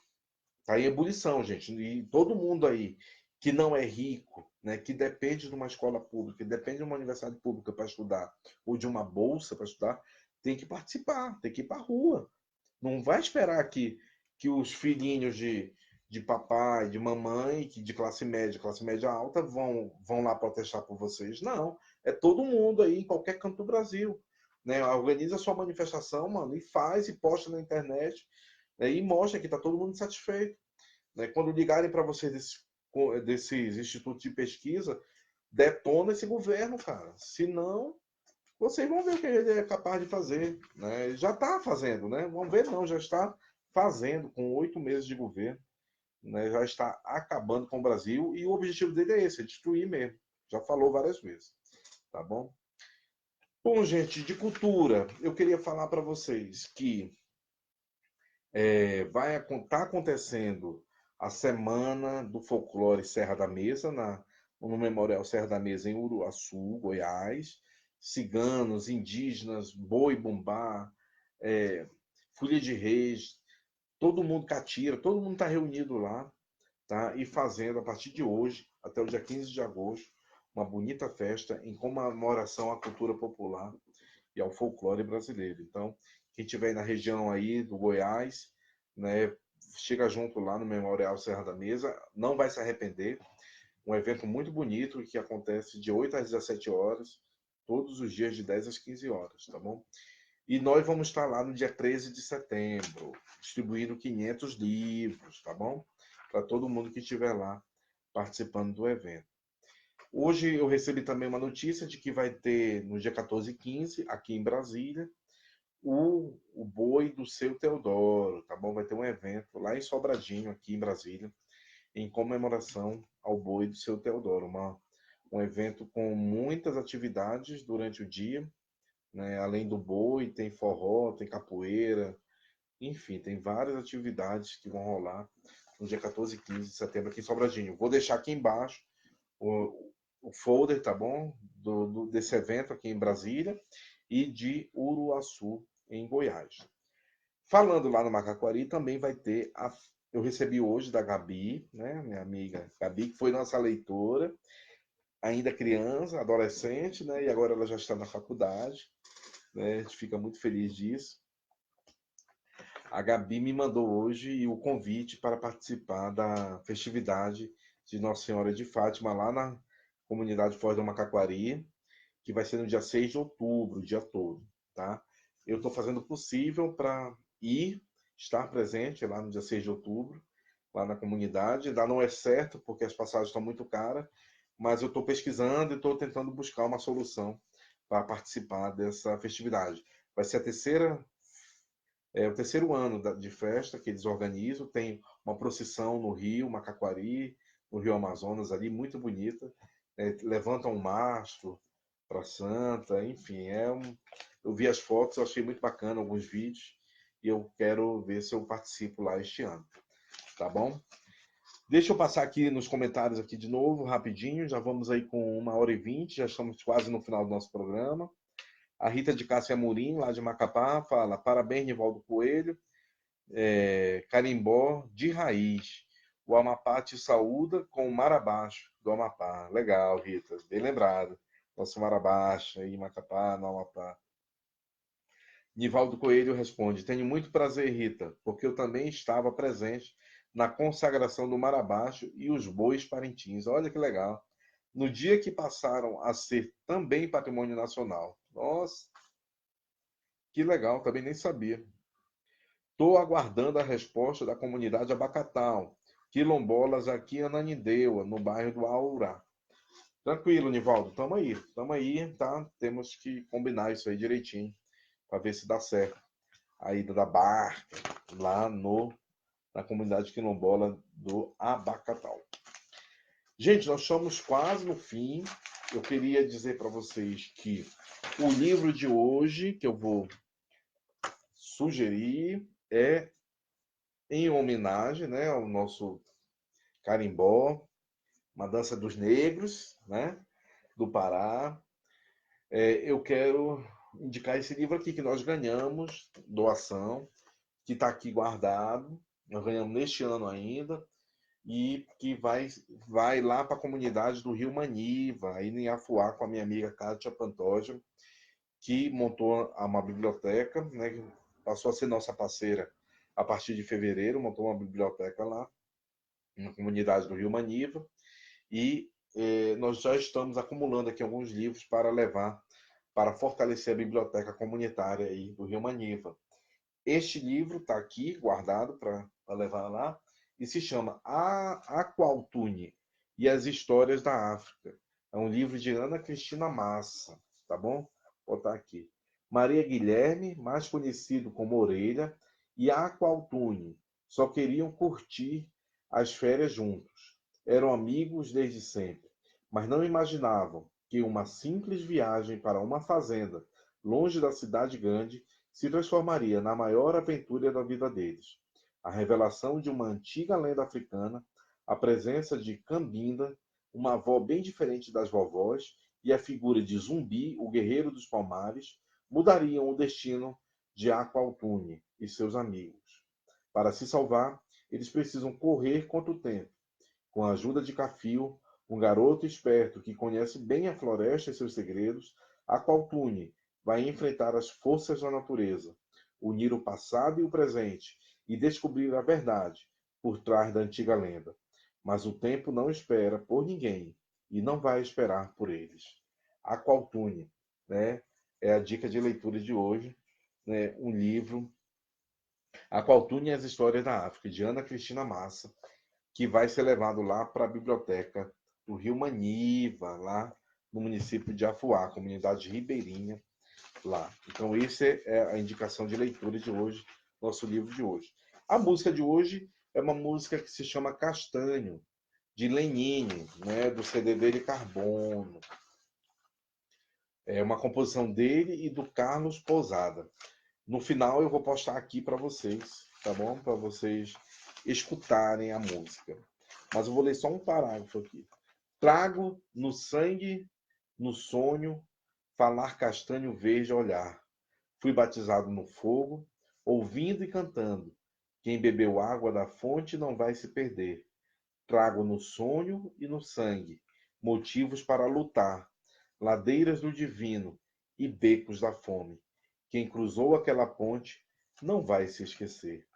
em ebulição, gente. E todo mundo aí que não é rico, né, que depende de uma escola pública, que depende de uma universidade pública para estudar, ou de uma bolsa para estudar, tem que participar, tem que ir para a rua. Não vai esperar que os filhinhos de papai, de mamãe, de classe média alta, vão lá protestar por vocês. Não. É todo mundo aí, em qualquer canto do Brasil. Né? Organiza a sua manifestação, mano, e faz, e posta na internet, né? E mostra que está todo mundo satisfeito. Né? Quando ligarem para vocês desses institutos de pesquisa, detona esse governo, cara. Se não, vocês vão ver o que ele é capaz de fazer. Né? Ele já está fazendo, né? Vamos ver, não, já está fazendo com 8 meses de governo. Né? Já está acabando com o Brasil e o objetivo dele é esse, é destruir mesmo. Já falou várias vezes. Tá bom? Bom, gente, de cultura, eu queria falar para vocês que vai estar acontecendo a Semana do Folclore Serra da Mesa, no Memorial Serra da Mesa, em Uruaçu, Goiás. Ciganos, indígenas, boi-bumbá, folia de reis, todo mundo catira, todo mundo está reunido lá, tá? E fazendo, a partir de hoje, até o dia 15 de agosto, uma bonita festa em comemoração à cultura popular e ao folclore brasileiro. Então, quem estiver na região aí do Goiás, né, chega junto lá no Memorial Serra da Mesa, não vai se arrepender. Um evento muito bonito que acontece de 8 às 17 horas, todos os dias de 10 às 15 horas, tá bom? E nós vamos estar lá no dia 13 de setembro, distribuindo 500 livros, tá bom? Para todo mundo que estiver lá participando do evento. Hoje eu recebi também uma notícia de que vai ter, no dia 14 e 15, aqui em Brasília, o boi do Seu Teodoro, tá bom? Vai ter um evento lá em Sobradinho, aqui em Brasília, em comemoração ao boi do Seu Teodoro. Um evento com muitas atividades durante o dia, né? Além do boi, tem forró, tem capoeira, enfim, tem várias atividades que vão rolar no dia 14 e 15 de setembro aqui em Sobradinho. Vou deixar aqui embaixo o folder, tá bom? Desse evento aqui em Brasília e de Uruaçu, em Goiás. Falando lá no Macaquari, também vai ter eu recebi hoje da Gabi, né, minha amiga Gabi, que foi nossa leitora, ainda criança, adolescente, né, e agora ela já está na faculdade, né, a gente fica muito feliz disso. A Gabi me mandou hoje o convite para participar da festividade de Nossa Senhora de Fátima, lá na comunidade Foz do Macaquari, que vai ser no dia 6 de outubro, o dia todo, tá? eu estou fazendo o possível para estar presente lá no dia 6 de outubro, lá na comunidade. Ainda não é certo, porque as passagens estão muito caras, mas eu estou pesquisando e estou tentando buscar uma solução para participar dessa festividade. Vai ser o terceiro ano de festa que eles organizam. Tem uma procissão no Rio Macaquari, no Rio Amazonas, ali, muito bonita. Levantam um mastro para Santa, enfim. Eu vi as fotos, eu achei muito bacana alguns vídeos, e eu quero ver se eu participo lá este ano. Tá bom? Deixa eu passar aqui nos comentários aqui de novo, rapidinho. Já vamos aí com 1h20, já estamos quase no final do nosso programa. A Rita de Cássia Amorim, lá de Macapá, fala: parabéns, Nivaldo Coelho, carimbó de raiz. O Amapá te saúda com o mar abaixo do Amapá. Legal, Rita, bem lembrado. Nosso mar abaixo aí, Macapá, no Amapá. Nivaldo Coelho responde: tenho muito prazer, Rita, porque eu também estava presente na consagração do mar abaixo e os bois parintins. Olha que legal. No dia que passaram a ser também patrimônio nacional. Nossa, que legal, também nem sabia. Estou aguardando a resposta da comunidade Abacatal, quilombolas aqui em Ananindeua, no bairro do Aurá. Tranquilo, Nivaldo, tamo aí, tá? Temos que combinar isso aí direitinho, para ver se dá certo. A ida da barca, lá na comunidade quilombola do Abacatal. Gente, nós estamos quase no fim. Eu queria dizer para vocês que o livro de hoje, que eu vou sugerir, é em homenagem, né, ao nosso carimbó, uma dança dos negros, né, do Pará. Eu quero indicar esse livro aqui que nós ganhamos, doação, que está aqui guardado. Nós ganhamos neste ano ainda, e que vai lá para a comunidade do Rio Maniva, aí em Afuá, com a minha amiga Kátia Pantoja, que montou uma biblioteca, né, passou a ser nossa parceira a partir de fevereiro, montou uma biblioteca lá, na comunidade do Rio Maniva, e nós já estamos acumulando aqui alguns livros para levar para fortalecer a biblioteca comunitária aí do Rio Maniva. Este livro está aqui guardado para levar lá e se chama Aqualtune e as Histórias da África. É um livro de Ana Cristina Massa, tá bom? Vou botar aqui. Maria Guilherme, mais conhecido como Orelha, e Aqualtune só queriam curtir as férias juntos. Eram amigos desde sempre, mas não imaginavam que uma simples viagem para uma fazenda longe da cidade grande se transformaria na maior aventura da vida deles. A revelação de uma antiga lenda africana, a presença de Cambinda, uma avó bem diferente das vovós, e a figura de Zumbi, o guerreiro dos palmares, mudariam o destino de Aqualtune e seus amigos. Para se salvar, eles precisam correr contra o tempo. Com a ajuda de Cafio, um garoto esperto que conhece bem a floresta e seus segredos, Aqualtune vai enfrentar as forças da natureza, unir o passado e o presente e descobrir a verdade por trás da antiga lenda. Mas o tempo não espera por ninguém e não vai esperar por eles. Aqualtune, né, é a dica de leitura de hoje, né, um livro, Aqualtune e as Histórias da África, de Ana Cristina Massa, que vai ser levado lá para a biblioteca do Rio Maniva, lá no município de Afuá, comunidade ribeirinha lá. Então, essa é a indicação de leitura de hoje, nosso livro de hoje. A música de hoje é uma música que se chama Castanho, de Lenine, né, do CD dele Carbono. É uma composição dele e do Carlos Pousada. No final eu vou postar aqui para vocês, tá bom? Para vocês escutarem a música. Mas eu vou ler só um parágrafo aqui. Trago no sangue, no sonho, falar castanho verde olhar. Fui batizado no fogo, ouvindo e cantando. Quem bebeu água da fonte não vai se perder. Trago no sonho e no sangue motivos para lutar, ladeiras do divino e becos da fome. Quem cruzou aquela ponte não vai se esquecer.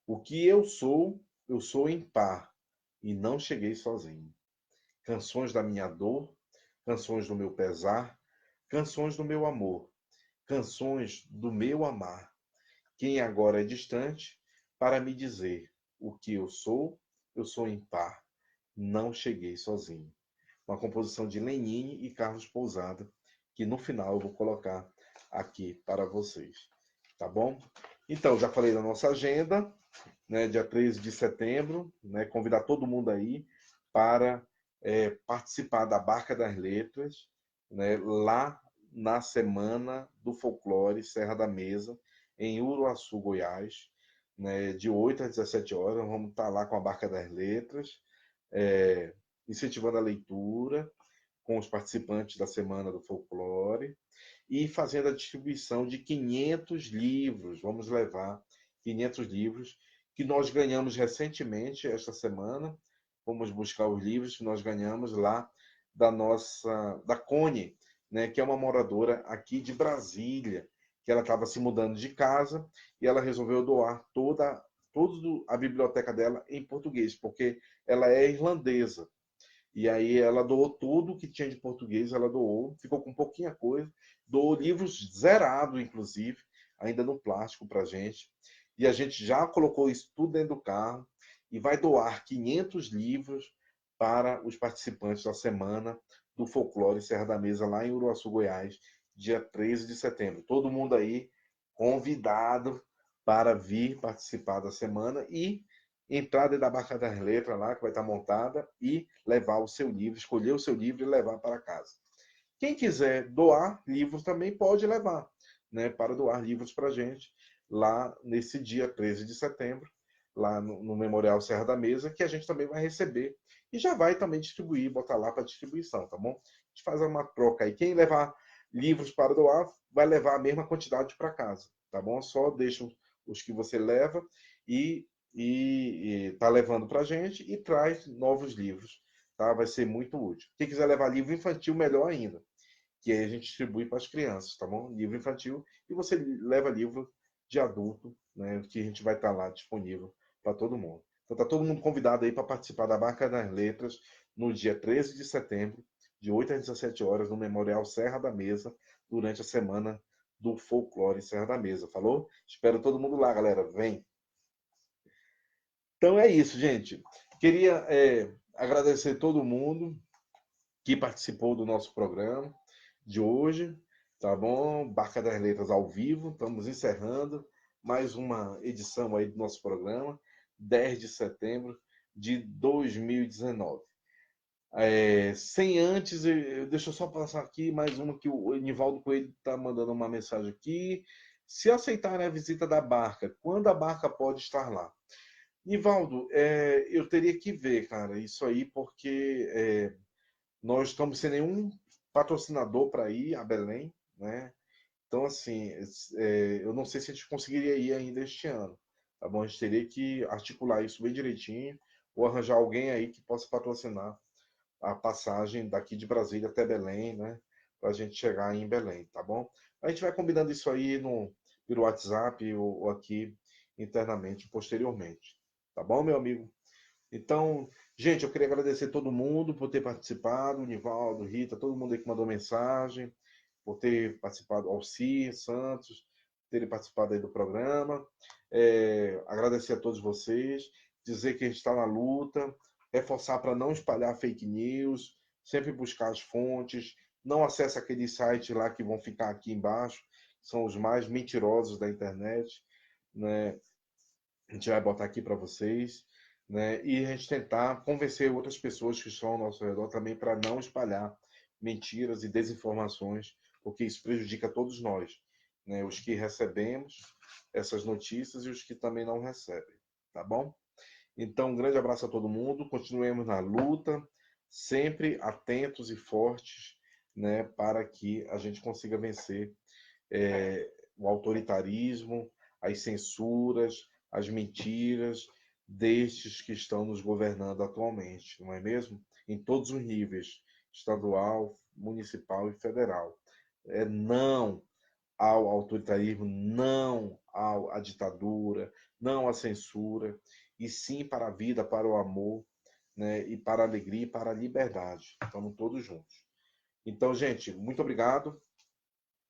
O que eu sou em par e não cheguei sozinho. Canções da minha dor, canções do meu pesar, canções do meu amor. canções do meu amar, quem agora é distante, para me dizer o que eu sou impar, não cheguei sozinho. Uma composição de Lenine e Carlos Pousada, que no final eu vou colocar aqui para vocês. Tá bom? Então, já falei da nossa agenda, né, dia 13 de setembro, né, convidar todo mundo aí para participar da Barca das Letras, né, lá na Semana do Folclore Serra da Mesa, em Uruaçu, Goiás, né, de 8 às 17 horas. Vamos estar lá com a Barca das Letras, é, incentivando a leitura com os participantes da Semana do Folclore e fazendo a distribuição de 500 livros. Vamos levar 500 livros que nós ganhamos recentemente, esta semana. Vamos buscar os livros que nós ganhamos lá da Cone, né, que é uma moradora aqui de Brasília, que ela estava se mudando de casa e ela resolveu doar toda a biblioteca dela em português, porque ela é irlandesa. E aí ela doou tudo que tinha de português, ela doou, ficou com pouquinha coisa, doou livros zerado, inclusive, ainda no plástico para gente. E a gente já colocou isso tudo dentro do carro e vai doar 500 livros para os participantes da semana do Folclore Serra da Mesa, lá em Uruaçu, Goiás, dia 13 de setembro. Todo mundo aí convidado para vir participar da semana e entrar dentro da Barca das Letras lá, que vai estar montada, e levar o seu livro, escolher o seu livro e levar para casa. Quem quiser doar livros também pode levar, né, para doar livros para a gente, lá nesse dia 13 de setembro, lá no Memorial Serra da Mesa, que a gente também vai receber e já vai também distribuir, botar lá para distribuição, tá bom? A gente faz uma troca aí. Quem levar livros para doar vai levar a mesma quantidade para casa, tá bom? Só deixa os que você leva e tá levando para a gente e traz novos livros, tá? Vai ser muito útil. Quem quiser levar livro infantil, melhor ainda, que aí a gente distribui para as crianças, tá bom? Livro infantil e você leva livro de adulto, né? Que a gente vai estar lá disponível para todo mundo. Então tá todo mundo convidado aí para participar da Barca das Letras no dia 13 de setembro, de 8 às 17 horas, no Memorial Serra da Mesa, durante a semana do Folclore Serra da Mesa. Falou? Espero todo mundo lá, galera. Vem! Então é isso, gente. Queria agradecer todo mundo que participou do nosso programa de hoje, tá bom? Barca das Letras ao vivo, estamos encerrando mais uma edição aí do nosso programa, 10 de setembro de 2019. Sem antes, deixa eu só passar aqui mais uma que o Nivaldo Coelho está mandando uma mensagem aqui. Se aceitarem a visita da barca, quando a barca pode estar lá? Nivaldo, eu teria que ver, cara, isso aí, porque nós estamos sem nenhum patrocinador para ir a Belém, né? Então, assim, eu não sei se a gente conseguiria ir ainda este ano, tá bom? A gente teria que articular isso bem direitinho, ou arranjar alguém aí que possa patrocinar a passagem daqui de Brasília até Belém, né? Para a gente chegar em Belém, tá bom? A gente vai combinando isso aí pelo WhatsApp ou aqui internamente, posteriormente. Tá bom, meu amigo? Então, gente, eu queria agradecer todo mundo por ter participado, o Nivaldo, Rita, todo mundo aí que mandou mensagem, por ter participado, Alci, Santos, terem participado aí do programa. Agradecer a todos vocês, dizer que a gente está na luta, reforçar para não espalhar fake news, sempre buscar as fontes, não acesse aqueles sites lá que vão ficar aqui embaixo, são os mais mentirosos da internet, né? A gente vai botar aqui para vocês, né? E a gente tentar convencer outras pessoas que estão ao nosso redor também para não espalhar mentiras e desinformações, porque isso prejudica todos nós, né? Os que recebemos essas notícias e os que também não recebem, tá bom? Então, um grande abraço a todo mundo, continuemos na luta, sempre atentos e fortes, né? Para que a gente consiga vencer o autoritarismo, as censuras, as mentiras destes que estão nos governando atualmente, não é mesmo? Em todos os níveis, estadual, municipal e federal. Não ao autoritarismo, não à ditadura, não à censura, e sim para a vida, para o amor, né? E para a alegria e para a liberdade. Estamos todos juntos. Então, gente, muito obrigado.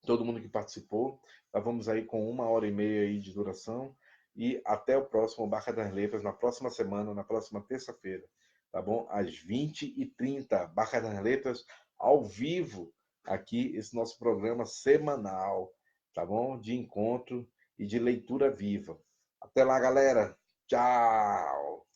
todo mundo que participou. Nós vamos aí com 1h30 aí de duração. E até o próximo Barca das Letras, na próxima semana, na próxima terça-feira, tá bom? Às 20h30, Barca das Letras, ao vivo, aqui, esse nosso programa semanal, tá bom? De encontro e de leitura viva. Até lá, galera. Tchau!